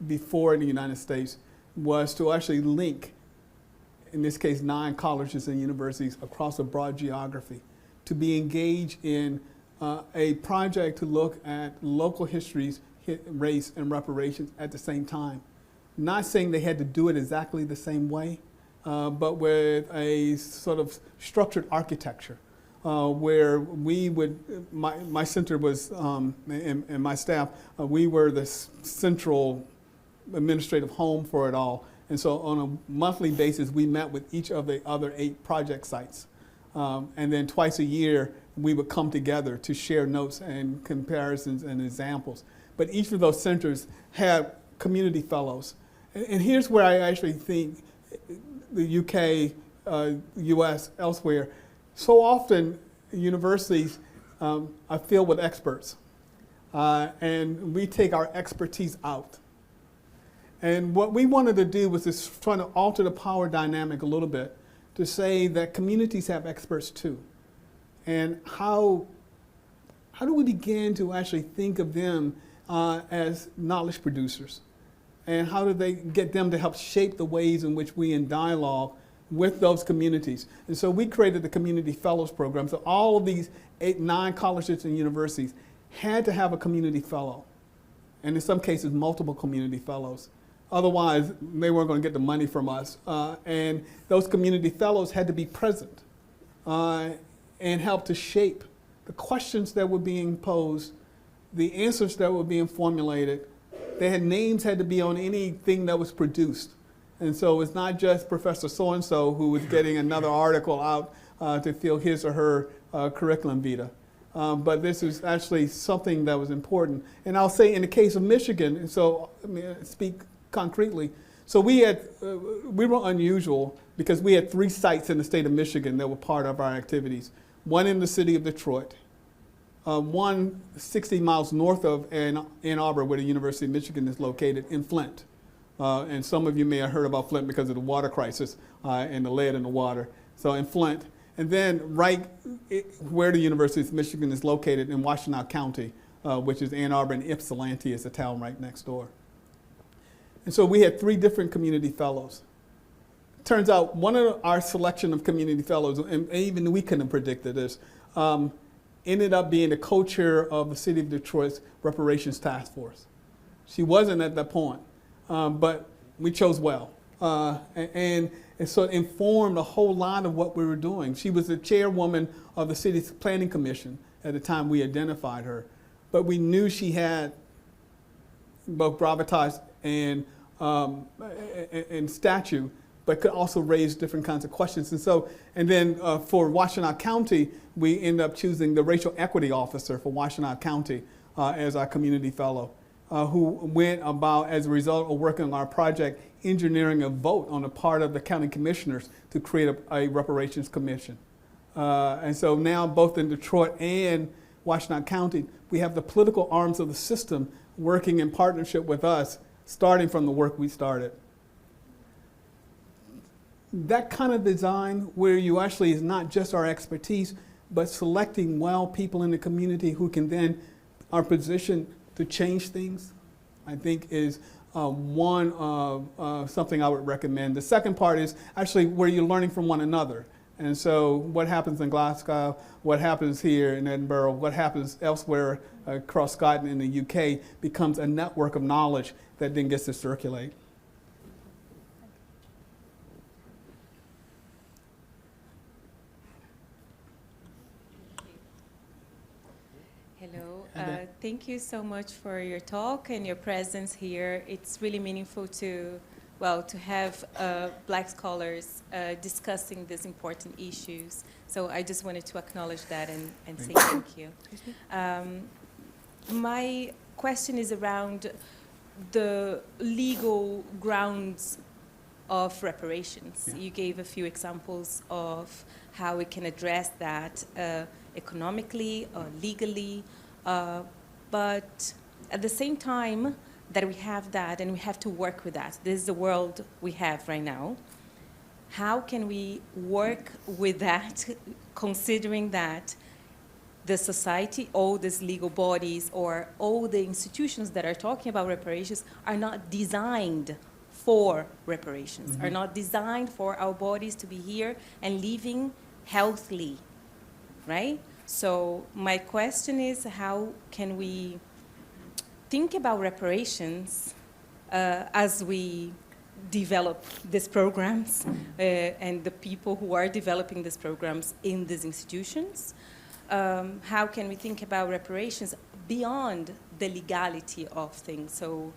before in the United States was to actually link, in this case, 9 colleges and universities across a broad geography, to be engaged in a project to look at local histories, race, and reparations at the same time. Not saying they had to do it exactly the same way, but with a sort of structured architecture where we would, my center was, and my staff, we were the central administrative home for it all. And so on a monthly basis, we met with each of the other 8 project sites. And then twice a year, we would come together to share notes and comparisons and examples. But each of those centers had community fellows. And here's where I actually think the UK, US, elsewhere, so often universities are filled with experts. And we take our expertise out. And what we wanted to do was just trying to alter the power dynamic a little bit to say that communities have experts too. And how do we begin to actually think of them as knowledge producers? And how do they get them to help shape the ways in which we in dialogue with those communities? And so we created the Community Fellows Program. So all of these 9 colleges and universities had to have a community fellow. And in some cases, multiple community fellows. Otherwise, they weren't going to get the money from us. And those community fellows had to be present and help to shape the questions that were being posed, the answers that were being formulated. Names had to be on anything that was produced. And so it's not just Professor so-and-so who was getting another article out to fill his or her curriculum vitae. But this is actually something that was important. And I'll say in the case of Michigan, so I mean, speak concretely. So we were unusual because we had 3 sites in the state of Michigan that were part of our activities. One in the city of Detroit, one 60 miles north of Ann Arbor, where the University of Michigan is located, in Flint. And some of you may have heard about Flint because of the water crisis and the lead in the water. So in Flint. And then where the University of Michigan is located in Washtenaw County, which is Ann Arbor, and Ypsilanti is a town right next door. And so we had 3 different community fellows. Turns out one of our selection of community fellows, and even we couldn't have predicted this, ended up being the co-chair of the City of Detroit's Reparations Task Force. She wasn't at that point, but we chose well. And so it informed a whole lot of what we were doing. She was the chairwoman of the city's planning commission at the time we identified her. But we knew she had both gravitas and stature, but could also raise different kinds of questions. And then for Washtenaw County, we ended up choosing the racial equity officer for Washtenaw County as our community fellow, who went about, as a result of working on our project, engineering a vote on the part of the county commissioners to create a reparations commission. And so now both in Detroit and Washtenaw County, we have the political arms of the system working in partnership with us, starting from the work we started. that kind of design where you actually is not just our expertise, but selecting well people in the community who can then are positioned to change things, I think is something I would recommend. The second part is actually where you're learning from one another. And so what happens in Glasgow, what happens here in Edinburgh, what happens elsewhere across Scotland and the UK becomes a network of knowledge that then gets to circulate. Hello. Thank you so much for your talk and your presence here. It's really meaningful to have Black scholars discussing these important issues. So I just wanted to acknowledge that and say thank you. My question is around the legal grounds of reparations. Yeah. You gave a few examples of how we can address that economically or legally, but at the same time that we have that and we have to work with that, this is the world we have right now, how can we work with that, considering that the society, all these legal bodies or all the institutions that are talking about reparations are not designed for reparations, are not designed for our bodies to be here and living healthily, right? So my question is, how can we think about reparations as we develop these programs and the people who are developing these programs in these institutions? How can we think about reparations beyond the legality of things? So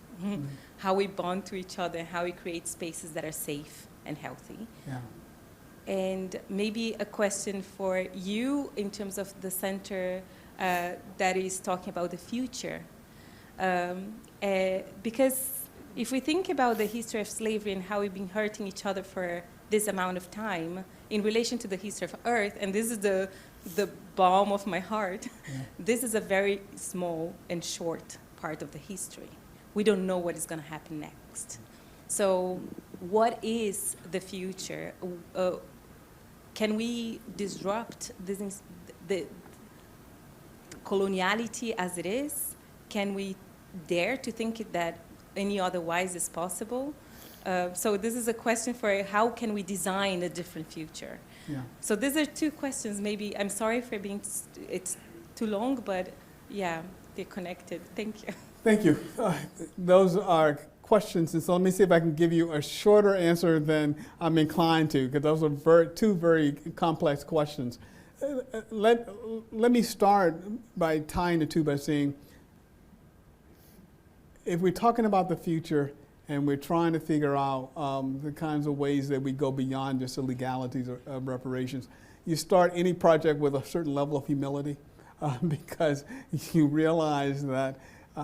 how we bond to each other, how we create spaces that are safe and healthy. Yeah. And maybe a question for you in terms of the center that is talking about the future. Because if we think about the history of slavery and how we've been hurting each other for this amount of time in relation to the history of Earth, and this is the balm of my heart, this is a very small and short part of the history. We don't know what is going to happen next. So what is the future? Can we disrupt the coloniality as it is? Can we dare to think that any otherwise is possible? So this is a question for how can we design a different future? Yeah. So these are two questions. Maybe I'm sorry for being it's too long, but yeah, they're connected. Thank you. Thank you. Those are questions, and so let me see if I can give you a shorter answer than I'm inclined to, because those are two very complex questions. Let me start by tying the two by saying, if we're talking about the future and we're trying to figure out the kinds of ways that we go beyond just the legalities of reparations, you start any project with a certain level of humility because you realize that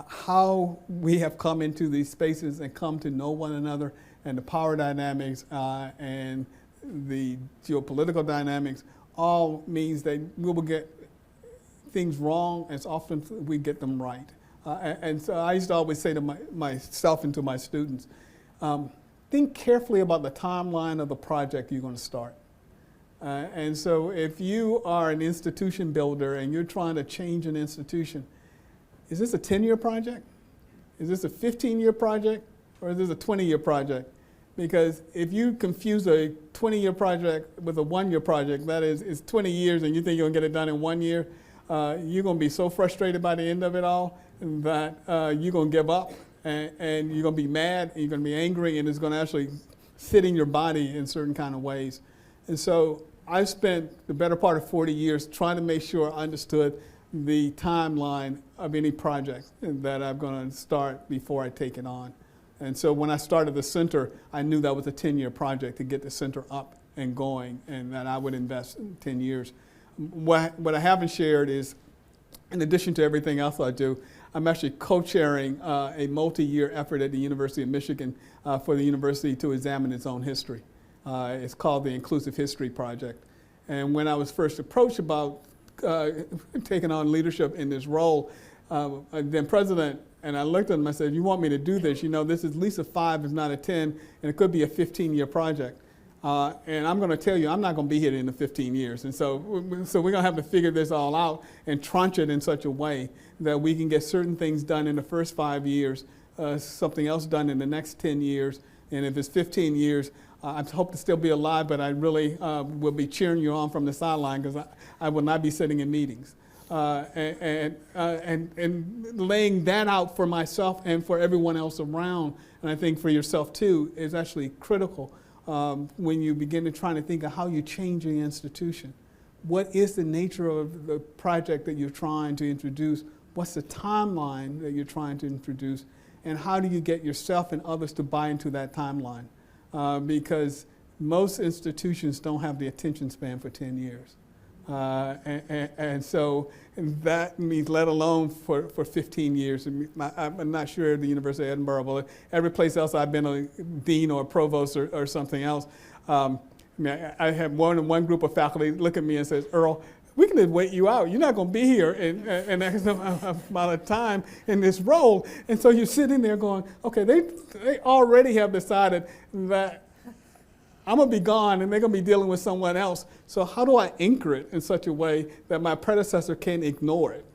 how we have come into these spaces and come to know one another, and the power dynamics and the geopolitical dynamics all means that we will get things wrong as often as we get them right. And so I used to always say to myself and to my students, think carefully about the timeline of the project you're going to start. And so if you are an institution builder and you're trying to change an institution, is this a 10-year project? Is this a 15-year project? Or is this a 20-year project? Because if you confuse a 20-year project with a 1-year project, that is, it's 20 years and you think you're going to get it done in 1 year, you're going to be so frustrated by the end of it all that you're going to give up and you're going to be mad and you're going to be angry, and it's going to actually sit in your body in certain kind of ways. And so I spent the better part of 40 years trying to make sure I understood the timeline of any project that I'm going to start before I take it on. And so when I started the center, I knew that was a 10-year project to get the center up and going, and that I would invest in 10 years. What I haven't shared is, in addition to everything else I do, I'm actually co-chairing a multi-year effort at the University of Michigan for the university to examine its own history. It's called the Inclusive History Project. And when I was first approached about taking on leadership in this role, then president, and I looked at him, I said, you want me to do this? You know, this is at least a 5, if not a 10, and it could be a 15-year project. And I'm going to tell you, I'm not going to be here in the 15 years. And so we're going to have to figure this all out and trunch it in such a way that we can get certain things done in the first 5 years, something else done in the next 10 years. And if it's 15 years, I hope to still be alive, but I really will be cheering you on from the sideline because I will not be sitting in meetings. And laying that out for myself and for everyone else around, and I think for yourself too, is actually critical when you begin to try to think of how you change the institution. What is the nature of the project that you're trying to introduce? What's the timeline that you're trying to introduce? And how do you get yourself and others to buy into that timeline? Because most institutions don't have the attention span for 10 years. And so that means, let alone for 15 years. I'm not sure the University of Edinburgh, but every place else I've been a dean or a provost or something else. I have one group of faculty look at me and says, Earl, we can just wait you out. You're not going to be here in X amount of time in this role. And so you're sitting there going, okay, they already have decided that I'm going to be gone and they're going to be dealing with someone else. So how do I anchor it in such a way that my predecessor can't ignore it?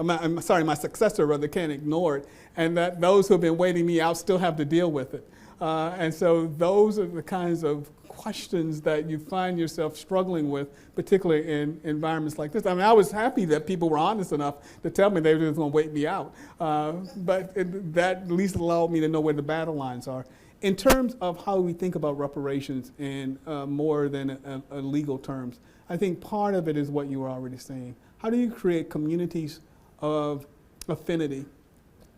My successor rather can't ignore it, and that those who have been waiting me out still have to deal with it. And so those are the kinds of questions that you find yourself struggling with, particularly in environments like this. I mean, I was happy that people were honest enough to tell me they were just going to wait me out. But that at least allowed me to know where the battle lines are. In terms of how we think about reparations in more than a legal terms, I think part of it is what you were already saying. How do you create communities of affinity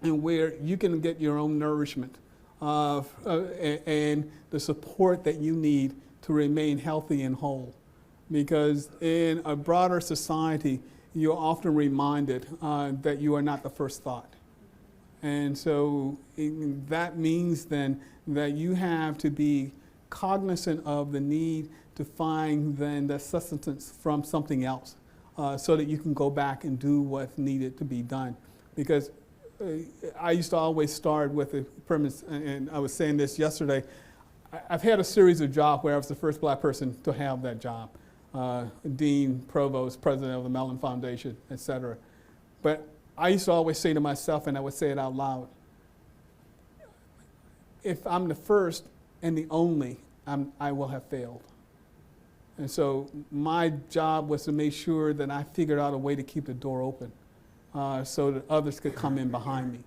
and where you can get your own nourishment and the support that you need to remain healthy and whole? Because in a broader society, you're often reminded that you are not the first thought. And so that means then that you have to be cognizant of the need to find then the sustenance from something else so that you can go back and do what's needed to be done. Because I used to always start with a premise, and I was saying this yesterday, I've had a series of jobs where I was the first black person to have that job. Dean, provost, president of the Mellon Foundation, et cetera. But I used to always say to myself, and I would say it out loud, if I'm the first and the only, I will have failed. And so my job was to make sure that I figured out a way to keep the door open so that others could come in behind me.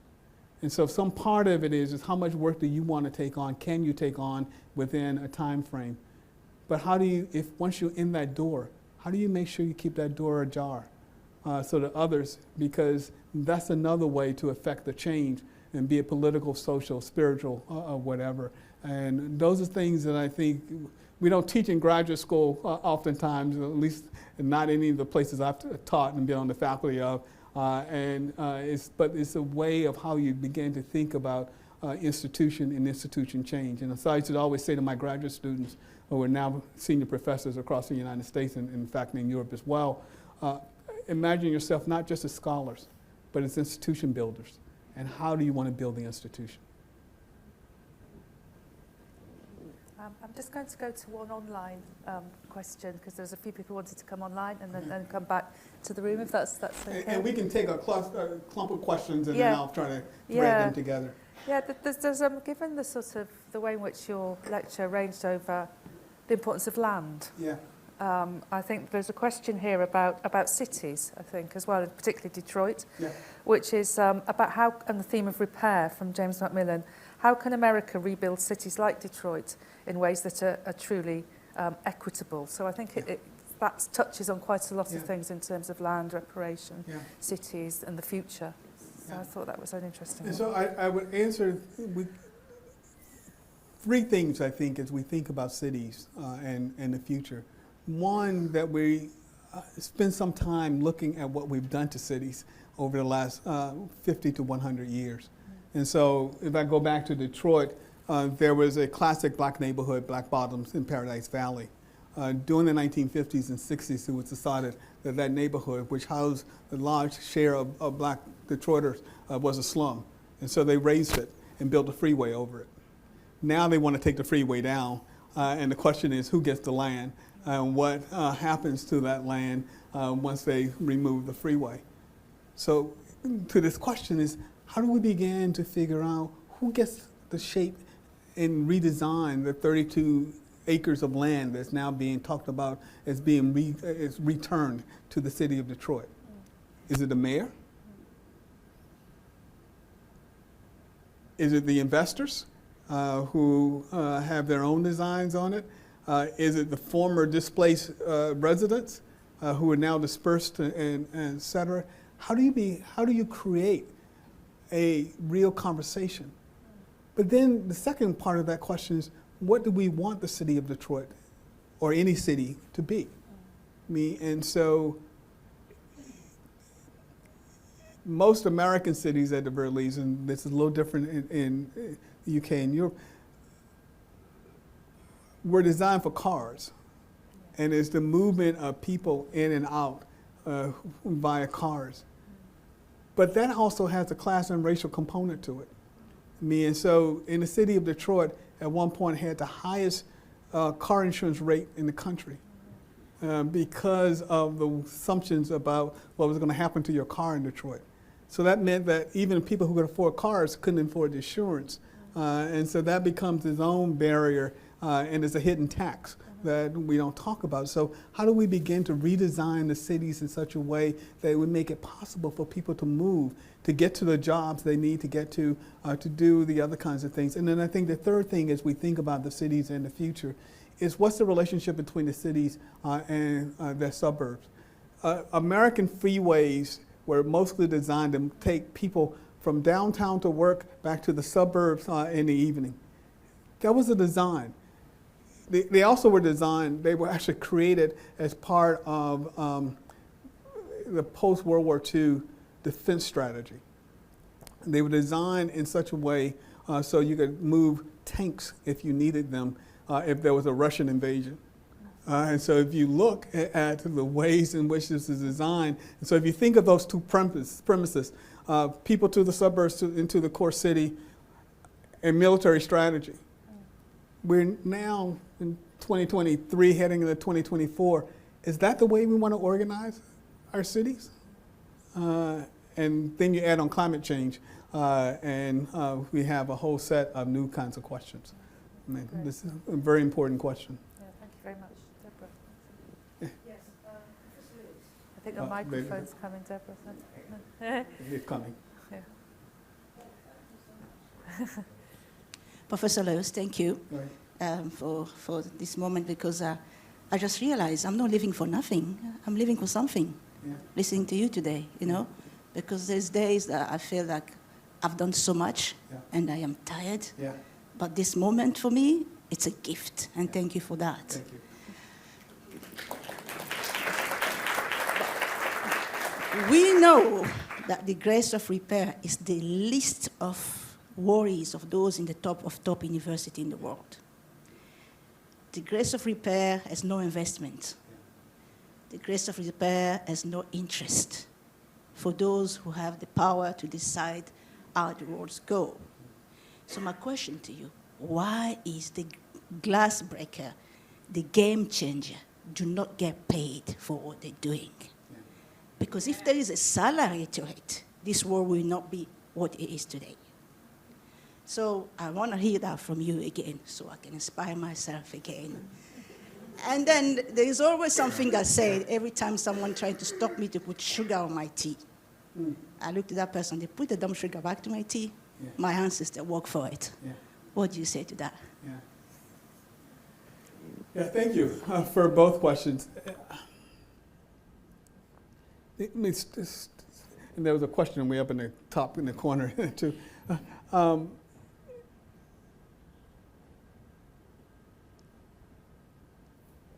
And so some part of it is how much work do you want to take on? Can you take on within a time frame? But how do you, once you're in that door, how do you make sure you keep that door ajar so that others, because that's another way to affect the change, and be it political, social, spiritual, or whatever. And those are things that I think we don't teach in graduate school oftentimes, at least not any of the places I've taught and been on the faculty of. But it's a way of how you begin to think about institution and institution change. And so I used to always say to my graduate students, who are now senior professors across the United States and in fact in Europe as well, imagine yourself not just as scholars, but as institution builders. And how do you want to build the institution? I'm just going to go to one online question, because there's a few people who wanted to come online and then come back to the room, if that's okay. And we can take a clump of questions and then I'll try to thread them together. Yeah, there's given the sort of the way in which your lecture ranged over the importance of land. Yeah. I think there's a question here about cities, I think, as well, particularly Detroit, which is about how, and the theme of repair from James Macmillan, how can America rebuild cities like Detroit in ways that are truly equitable? So I think that touches on quite a lot of things in terms of land, reparation, cities, and the future. So I thought that was an interesting one. And so I would answer with three things, I think, as we think about cities and the future. One, that we spend some time looking at what we've done to cities over the last 50 to 100 years. And so if I go back to Detroit, there was a classic black neighborhood, Black Bottoms in Paradise Valley. During the 1950s and 60s, it was decided that that neighborhood, which housed a large share of black Detroiters, was a slum. And so they raised it and built a freeway over it. Now they want to take the freeway down And the question is, who gets the land? And what happens to that land once they remove the freeway? So to this question is, how do we begin to figure out who gets the shape and redesign the 32 acres of land that's now being talked about as being returned to the city of Detroit? Is it the mayor? Is it the investors who have their own designs on it? Is it the former displaced residents who are now dispersed and et cetera? How do you create a real conversation? But then the second part of that question is, what do we want the city of Detroit or any city to be? And so most American cities at the very least, and this is a little different in the UK and Europe, were designed for cars. And it's the movement of people in and out via cars. But that also has a class and racial component to it. And so in the city of Detroit, at one point had the highest car insurance rate in the country because of the assumptions about what was going to happen to your car in Detroit. So that meant that even people who could afford cars couldn't afford the insurance. And so that becomes its own barrier, and it's a hidden tax that we don't talk about. So how do we begin to redesign the cities in such a way that it would make it possible for people to move, to get to the jobs they need to get to do the other kinds of things? And then I think the third thing as we think about the cities in the future is, what's the relationship between the cities and their suburbs? American freeways were mostly designed to take people from downtown to work back to the suburbs in the evening. That was a design. They also were designed, they were actually created as part of the post-World War II defense strategy. They were designed in such a way so you could move tanks if you needed them, if there was a Russian invasion. And so if you look at the ways in which this is designed, and so if you think of those two premises, people to the suburbs into the core city, and military strategy. We're now in 2023, heading into 2024. Is that the way we want to organize our cities? And then you add on climate change, and we have a whole set of new kinds of questions. I mean, this is a very important question. Yeah, thank you very much. Deborah? Yes, I think the microphone's coming, Deborah. It's coming. Yeah. Professor Lewis, thank you Right. for this moment, because I just realized I'm not living for nothing. I'm living for something, listening to you today, you know, because there's days that I feel like I've done so much and I am tired. Yeah. But this moment for me, it's a gift, and thank you for that. Thank you. We know that the grace of repair is the least of worries of those in the top university in the world. The grace of repair has no investment. The grace of repair has no interest for those who have the power to decide how the roads go. So my question to you, why is the glass breaker, the game changer, do not get paid for what they're doing? Because if there is a salary to it, this world will not be what it is today. So I want to hear that from you again, so I can inspire myself again. And then there is always something I say every time someone tries to stop me to put sugar on my tea. I look to that person, they put the dumb sugar back to my tea. Yeah. My ancestors work for it. Yeah. What do you say to that? Yeah, thank you for both questions. And there was a question way up in the top in the corner too.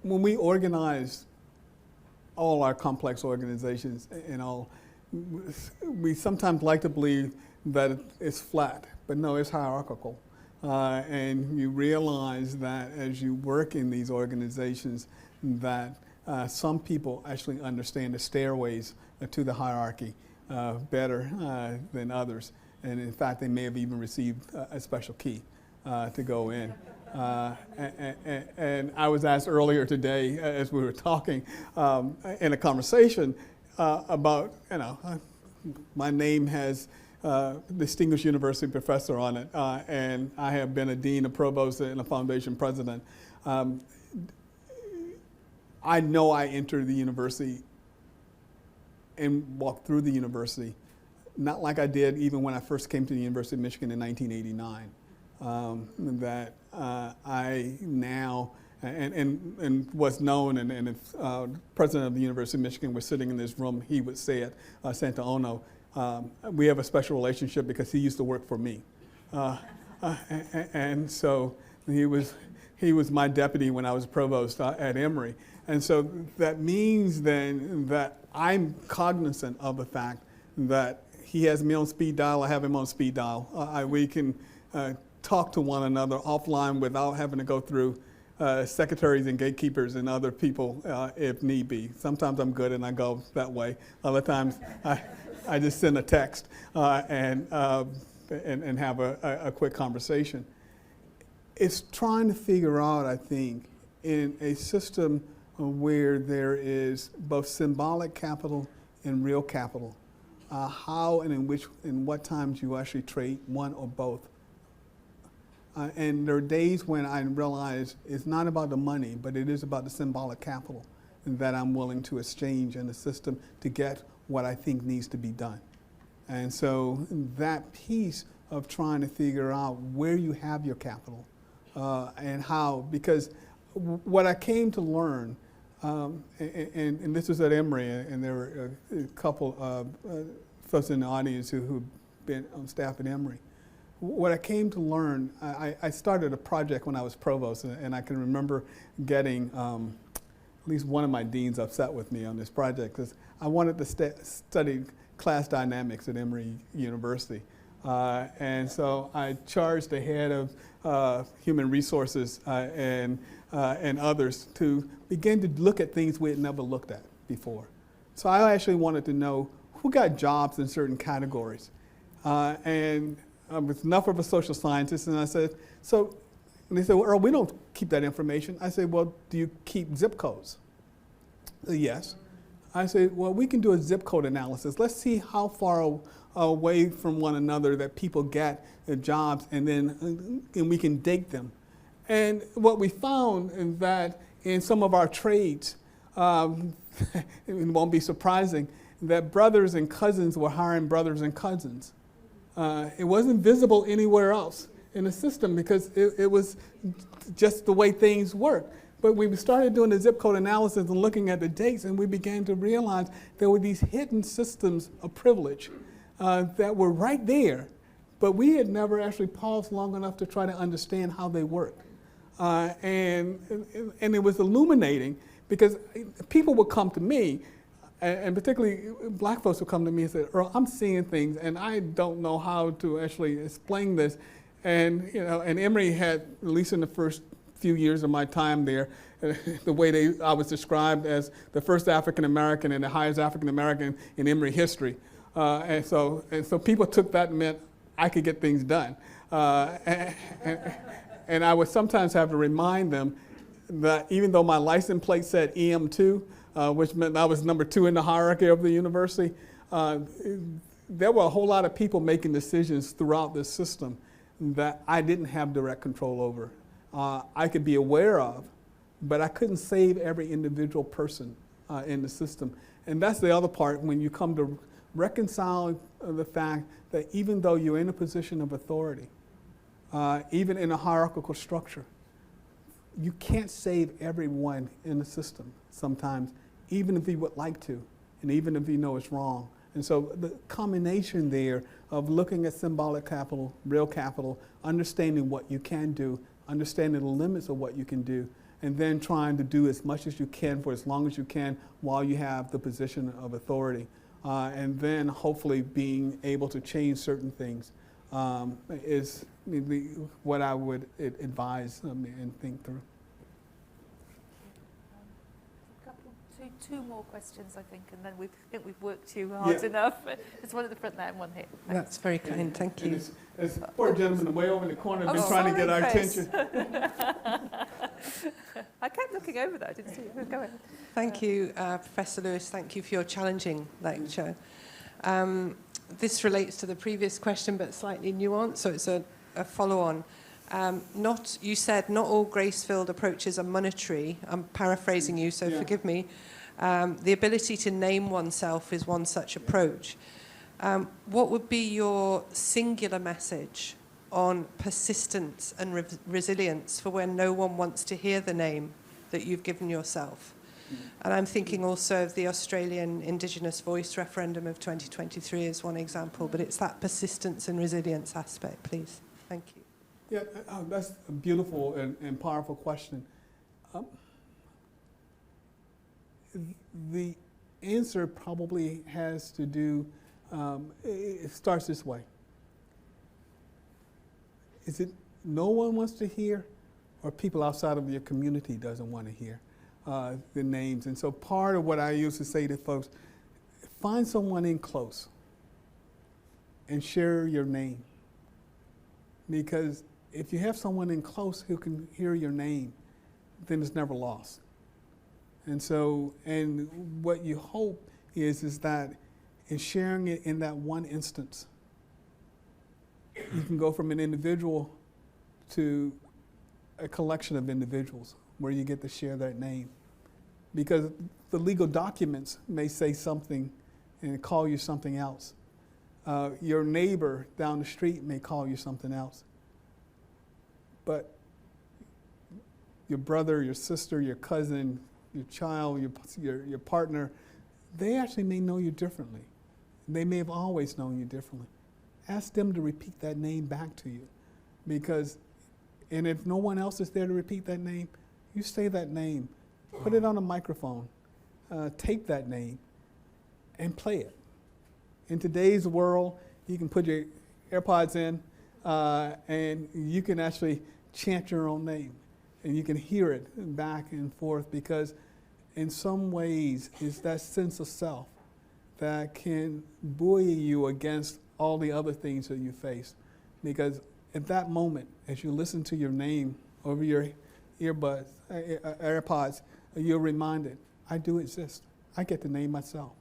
When we organize all our complex organizations and all, we sometimes like to believe that it's flat, but no, it's hierarchical. And you realize that as you work in these organizations that some people actually understand the stairways to the hierarchy better than others. And in fact, they may have even received a special key to go in. And I was asked earlier today, as we were talking in a conversation about, my name has Distinguished University Professor on it, and I have been a dean, a provost, and a foundation president. I know I entered the university and walked through the university, not like I did even when I first came to the University of Michigan in 1989. That I now, and was known, and if president of the University of Michigan was sitting in this room, he would say it, Santa Ono, we have a special relationship because he used to work for me. And so he was my deputy when I was provost at Emory. And so that means then that I'm cognizant of the fact that he has me on speed dial, I have him on speed dial. We can talk to one another offline without having to go through secretaries and gatekeepers and other people if need be. Sometimes I'm good and I go that way. Other times I just send a text and have a quick conversation. It's trying to figure out, I think, in a system where there is both symbolic capital and real capital, how and in what times you actually trade one or both. And there are days when I realize it's not about the money, but it is about the symbolic capital that I'm willing to exchange in the system to get what I think needs to be done. And so that piece of trying to figure out where you have your capital and how, because what I came to learn, and this was at Emory, and there were a couple of folks in the audience who've been on staff at Emory. What I came to learn, I started a project when I was provost, and I can remember getting at least one of my deans upset with me on this project because I wanted to study class dynamics at Emory University. And so I charged the head of human resources and others to begin to look at things we had never looked at before. So I actually wanted to know who got jobs in certain categories. And I was enough of a social scientist, and I said, and they said, well, Earl, we don't keep that information. I said, well, do you keep zip codes? Yes. I said, well, we can do a zip code analysis. Let's see how far away from one another that people get jobs, and then we can date them. And what we found is that in some of our trades, it won't be surprising, that brothers and cousins were hiring brothers and cousins. It wasn't visible anywhere else in the system because it was just the way things worked. But we started doing the zip code analysis and looking at the dates, and we began to realize there were these hidden systems of privilege that were right there, but we had never actually paused long enough to try to understand how they worked. And it was illuminating because people would come to me, and particularly black folks would come to me and say, Earl, I'm seeing things and I don't know how to actually explain this. And and Emory had, at least in the first few years of my time there, the way I was described as the first African American and the highest African American in Emory history. And so people took that and meant I could get things done. And I would sometimes have to remind them that even though my license plate said EM2, which meant I was number 2 in the hierarchy of the university, there were a whole lot of people making decisions throughout this system that I didn't have direct control over. I could be aware of, but I couldn't save every individual person in the system. And that's the other part when you come to reconcile the fact that even though you're in a position of authority, even in a hierarchical structure, you can't save everyone in the system sometimes, even if you would like to, and even if you know it's wrong. And so the combination there of looking at symbolic capital, real capital, understanding what you can do, understanding the limits of what you can do, and then trying to do as much as you can for as long as you can while you have the position of authority. And then hopefully being able to change certain things is what I would advise and think through. two more questions, I think, and then I think we've worked you hard enough. There's one at the front there and one here. Thanks. That's very kind, thank you. This poor gentleman way over in the corner has been trying to get our attention. I kept looking over there, I didn't see you. Go ahead. Thank you, Professor Lewis. Thank you for your challenging lecture. This relates to the previous question, but slightly nuanced, so it's a follow-on. You said not all grace-filled approaches are monetary. I'm paraphrasing you, so forgive me. The ability to name oneself is one such approach. What would be your singular message on persistence and resilience for when no one wants to hear the name that you've given yourself? And I'm thinking also of the Australian Indigenous Voice referendum of 2023 as one example, but it's that persistence and resilience aspect, please. Thank you. Yeah, that's a beautiful and powerful question. The answer probably has to do, it starts this way. Is it no one wants to hear, or people outside of your community doesn't want to hear the names? And so part of what I used to say to folks, find someone in close and share your name. Because if you have someone in close who can hear your name, then it's never lost. And so, and what you hope is that in sharing it in that one instance, you can go from an individual to a collection of individuals where you get to share that name. Because the legal documents may say something and call you something else. Your neighbor down the street may call you something else. But your brother, your sister, your cousin, your child, your partner, they actually may know you differently. They may have always known you differently. Ask them to repeat that name back to you. And if no one else is there to repeat that name, you say that name, put it on a microphone, tape that name, and play it. In today's world, you can put your AirPods in, and you can actually chant your own name, and you can hear it back and forth, because in some ways it's that sense of self that can buoy you against all the other things that you face. Because at that moment, as you listen to your name over your earbuds, AirPods, you're reminded, I do exist. I get to name myself.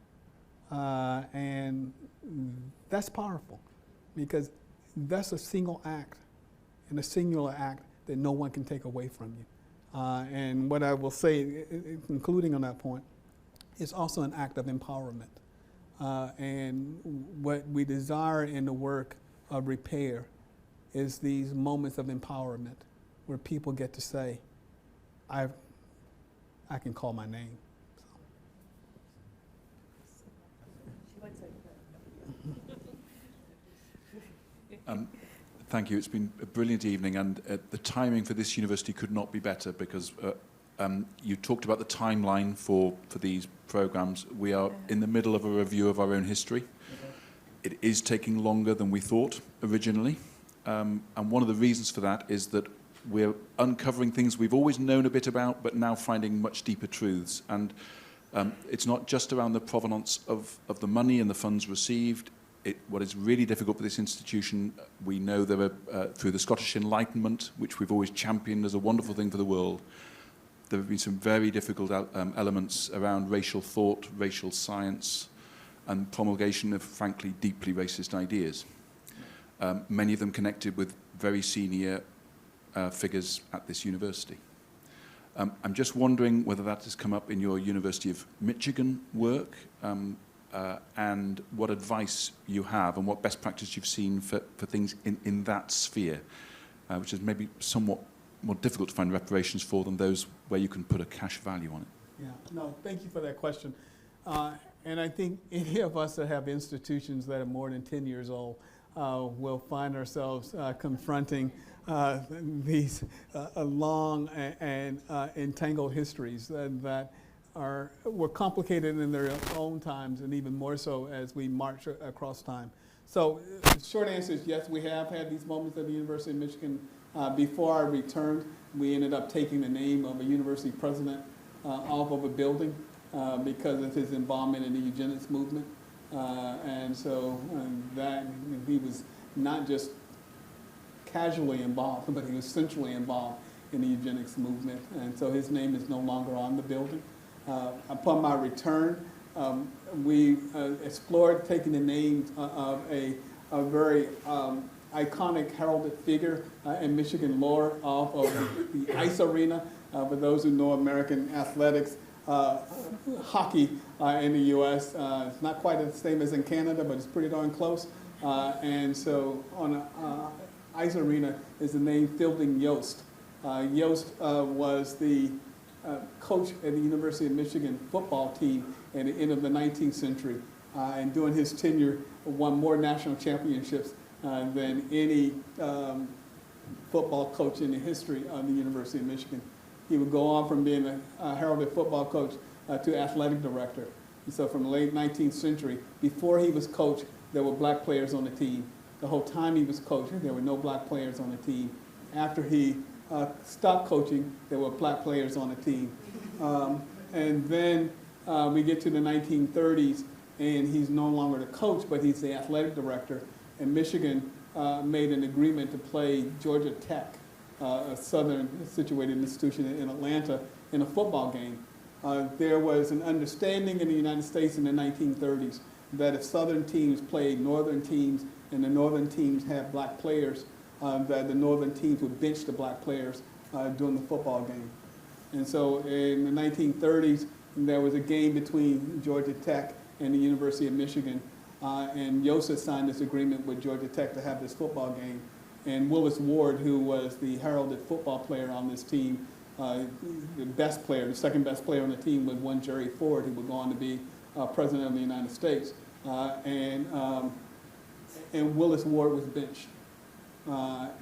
And that's powerful, because that's a single act, and a singular act that no one can take away from you. And what I will say, concluding on that point, is also an act of empowerment. And what we desire in the work of repair is these moments of empowerment where people get to say, I can call my name. Thank you. It's been a brilliant evening, and the timing for this university could not be better, because you talked about the timeline for these programs. We are in the middle of a review of our own history. It is taking longer than we thought originally, and one of the reasons for that is that we're uncovering things we've always known a bit about, but now finding much deeper truths. And it's not just around the provenance of the money and the funds received. What is really difficult for this institution, we know there are, through the Scottish Enlightenment, which we've always championed as a wonderful thing for the world, there have been some very difficult elements around racial thought, racial science, and promulgation of, frankly, deeply racist ideas. Many of them connected with very senior figures at this university. I'm just wondering whether that has come up in your University of Michigan work, and what advice you have and what best practice you've seen for things in that sphere, which is maybe somewhat more difficult to find reparations for than those where you can put a cash value on it. Yeah, no, thank you for that question. And I think any of us that have institutions that are more than 10 years old will find ourselves confronting these long and entangled histories that were complicated in their own times, and even more so as we march across time. So the short answer is yes, we have had these moments at the University of Michigan. Before I returned, we ended up taking the name of a university president off of a building. because of his involvement in the eugenics movement. And so that he was not just casually involved, but he was centrally involved in the eugenics movement. And so his name is no longer on the building. Upon my return, we explored taking the name of a very iconic heralded figure in Michigan lore off of the ice arena. For those who know American athletics, hockey in the U.S. It's not quite the same as in Canada, but it's pretty darn close. And so on ice arena is the name Fielding Yost. Yost was the coach at the University of Michigan football team at the end of the 19th century. And during his tenure, won more national championships than any football coach in the history of the University of Michigan. He would go on from being a heralded football coach to athletic director. And so from the late 19th century, before he was coach, there were black players on the team. The whole time he was coaching, there were no black players on the team. After he stopped coaching, there were black players on the team. And then we get to the 1930s, and he's no longer the coach, but he's the athletic director. And Michigan made an agreement to play Georgia Tech, a southern situated institution in Atlanta, in a football game. There was an understanding in the United States in the 1930s that if southern teams played northern teams and the northern teams had black players, that the northern teams would bench the black players during the football game. And so in the 1930s, there was a game between Georgia Tech and the University of Michigan, and Yost signed this agreement with Georgia Tech to have this football game. And Willis Ward, who was the heralded football player on this team, the best player, the second best player on the team was one Jerry Ford, who would go on to be president of the United States. And Willis Ward was benched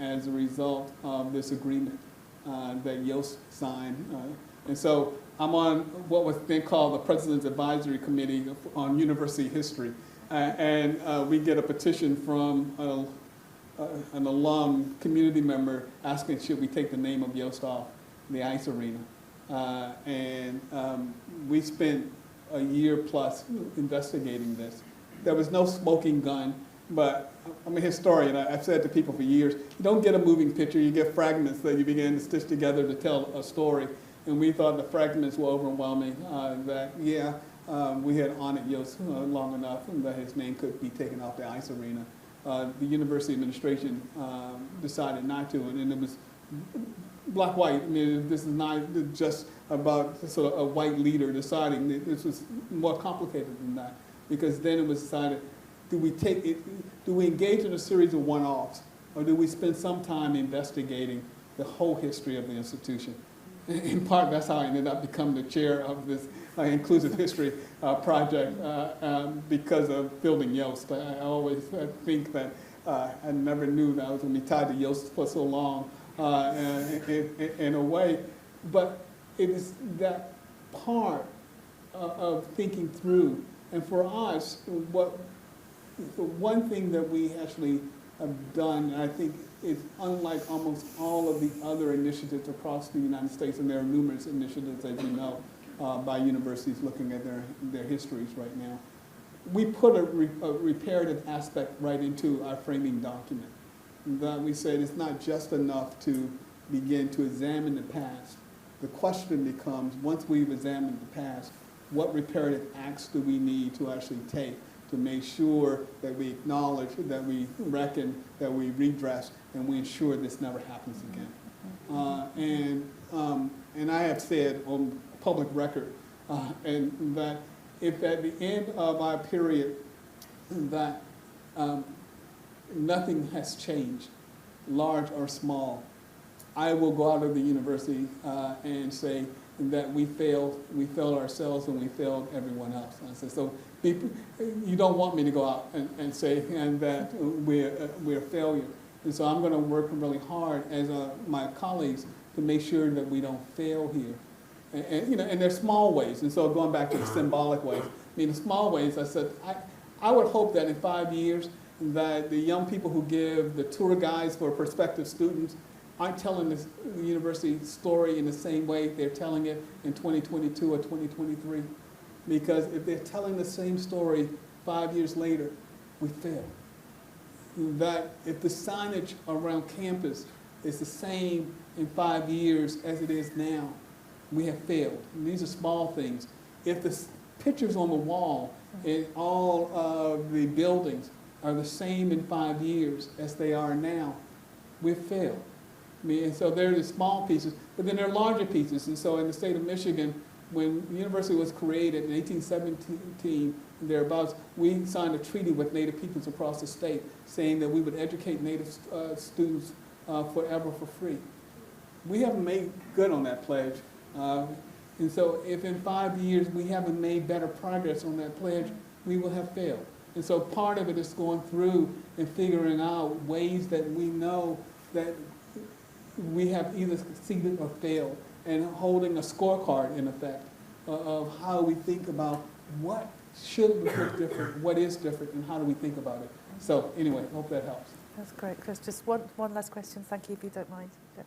as a result of this agreement that Yost signed. And so I'm on what was then called the President's Advisory Committee on University History. And we get a petition from an alum community member asking should we take the name of Yost off the ice arena. And we spent a year plus investigating this. There was no smoking gun, but I'm a historian. I've said to people for years, you don't get a moving picture, you get fragments that you begin to stitch together to tell a story. And we thought the fragments were overwhelming, that we had honored Yost long enough that his name could be taken off the ice arena. The university administration decided not to, and it was black-white. I mean, this is not just about sort of a white leader deciding. This was more complicated than that, because then it was decided, do we engage in a series of one-offs, or do we spend some time investigating the whole history of the institution? In part, that's how I ended up becoming the chair of this inclusive history project because of Fielding Yost. I always think that I never knew that I was going to be tied to Yost for so long in a way. But it is that part of thinking through. And for us, the one thing that we actually have done, I think, is unlike almost all of the other initiatives across the United States, and there are numerous initiatives, as you know, by universities looking at their histories right now. We put a reparative aspect right into our framing document. That we said it's not just enough to begin to examine the past. The question becomes, once we've examined the past, what reparative acts do we need to actually take to make sure that we acknowledge, that we reckon, that we redress, and we ensure this never happens again. And I have said on public record, and that if at the end of our period that nothing has changed, large or small, I will go out of the university and say that we failed ourselves and we failed everyone else. I said, so you don't want me to go out and say that we're a failure. And so I'm going to work really hard as my colleagues to make sure that we don't fail here. And there's small ways. And so going back to the symbolic ways, I mean, the small ways, I said, I would hope that in 5 years that the young people who give the tour guides for prospective students aren't telling this university story in the same way they're telling it in 2022 or 2023. Because if they're telling the same story 5 years later, we fail. That if the signage around campus is the same in 5 years as it is now, we have failed. And these are small things. If the pictures on the wall in all of the buildings are the same in 5 years as they are now, we've failed. I mean, and so there are the small pieces, but then there are larger pieces. And so in the state of Michigan, when the university was created in 1817, and thereabouts, we signed a treaty with Native peoples across the state saying that we would educate Native students forever for free. We haven't made good on that pledge. And so if in 5 years we haven't made better progress on that pledge, we will have failed. And so part of it is going through and figuring out ways that we know that we have either succeeded or failed, and holding a scorecard, in effect, of how we think about what should look different, what is different, and how do we think about it. So anyway, I hope that helps. That's great, Chris. Just one last question. Thank you, if you don't mind. Yeah.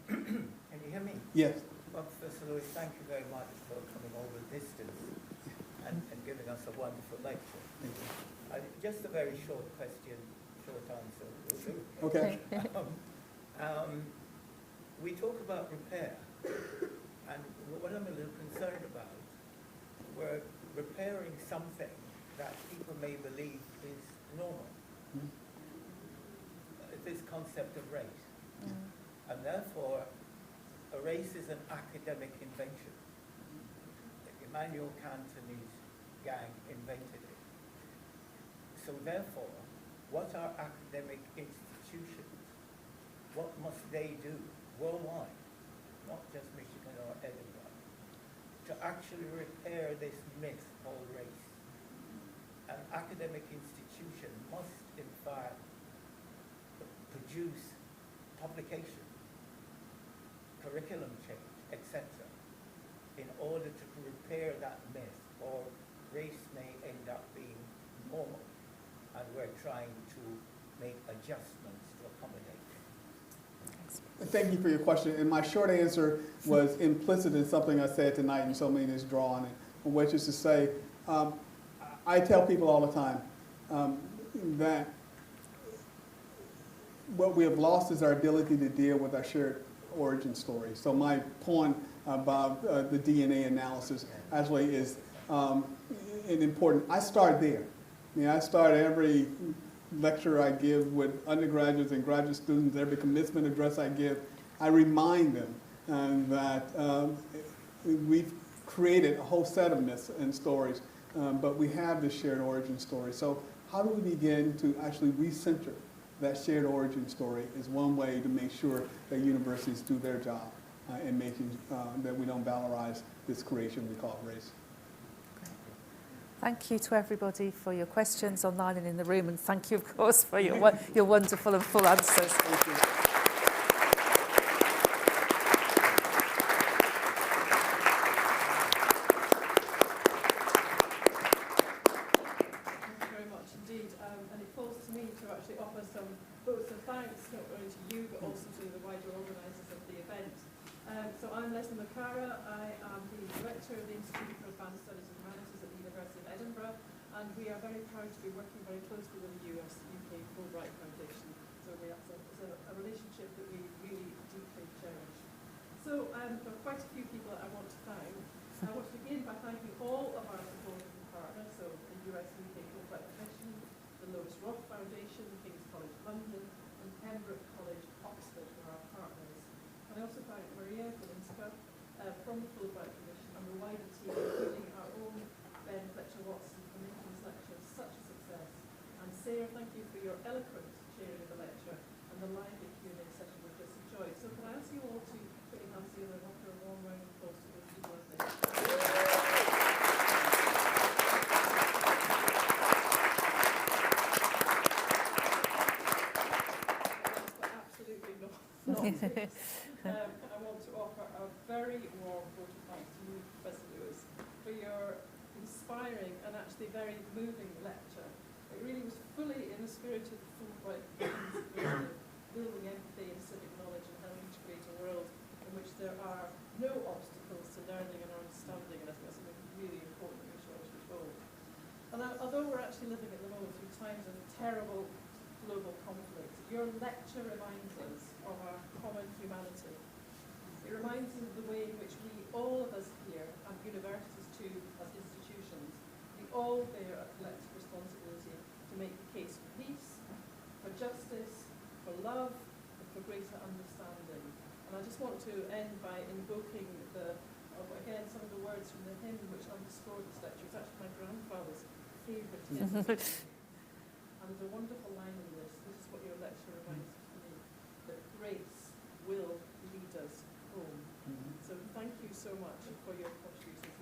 Can you hear me? Yes. Well, Professor Lewis, thank you very much for coming all the distance and giving us a wonderful lecture. Just a very short question, short answer will do. Okay. We talk about repair, and what I'm a little concerned about, we're repairing something that people may believe is normal. This concept of race. And therefore, a race is an academic invention. Immanuel Kant and his gang invented it. So therefore, what are academic institutions? What must they do worldwide, not just Michigan or Edinburgh, to actually repair this myth called race? An academic institution must, in fact, produce publication, curriculum change, etc., in order to repair that myth, or race may end up being normal, and we're trying to make adjustments to accommodate it. Thank you for your question. And my short answer was implicit in something I said tonight, and so many just draw on it, which is to say, I tell people all the time that what we have lost is our ability to deal with our shared origin story. So my point about the DNA analysis actually is important. I start there. I mean, I start every lecture I give with undergraduates and graduate students, every commencement address I give, I remind them that we've created a whole set of myths and stories, but we have this shared origin story. So how do we begin to actually recenter that shared origin story is one way to make sure that universities do their job in making that we don't valorize this creation we call race. Thank you to everybody for your questions online and in the room, and thank you, of course, for your wonderful and full answers. Thank you. And it falls to me to actually offer some votes of thanks, not only to you, but also to the wider organisers of the event. So I'm Leslie McCara. I am the Director of the Institute for Advanced Studies and Humanities at the University of Edinburgh, and we are very proud to be working very closely with the UK Fulbright Foundation. So it's a relationship that we really deeply cherish. So there are quite a few people that I want to thank. I want to begin by thanking all of our supporters and partners, so the US and UK Fulbright Commission, the Lewis Roth Foundation, King's College London, and Pembroke College, Oxford, who are our partners. And I also thank Maria Golinska from the Fulbright Commission and the wider team, including our own Ben Fletcher-Watson, for making this lecture such a success. And Sarah, thank you for your eloquent chairing of the lecture and the lively Q&A session we've just enjoyed. So can I ask you all to put your hands together and offer a warm round of applause to those people out there? Absolutely not. I want to offer a very warm vote of thanks to you, Professor Lewis, for your inspiring and actually very moving lecture. It really was fully in the spirit of the Fulbright vision, building empathy and civic knowledge and helping to create a world in which there are no obstacles to learning and understanding. And I think that's something times of terrible global conflict, your lecture reminds us of our common humanity. It reminds us of the way in which we, all of us here, and universities too, as institutions, we all bear a collective responsibility to make the case for peace, for justice, for love, and for greater understanding. And I just want to end by invoking again, some of the words from the hymn which underscore this lecture. It's actually my grandfather's favourite hymn. And there's a wonderful line in this. This is what your lecture reminds me, that grace will lead us home. So thank you so much for your contributions.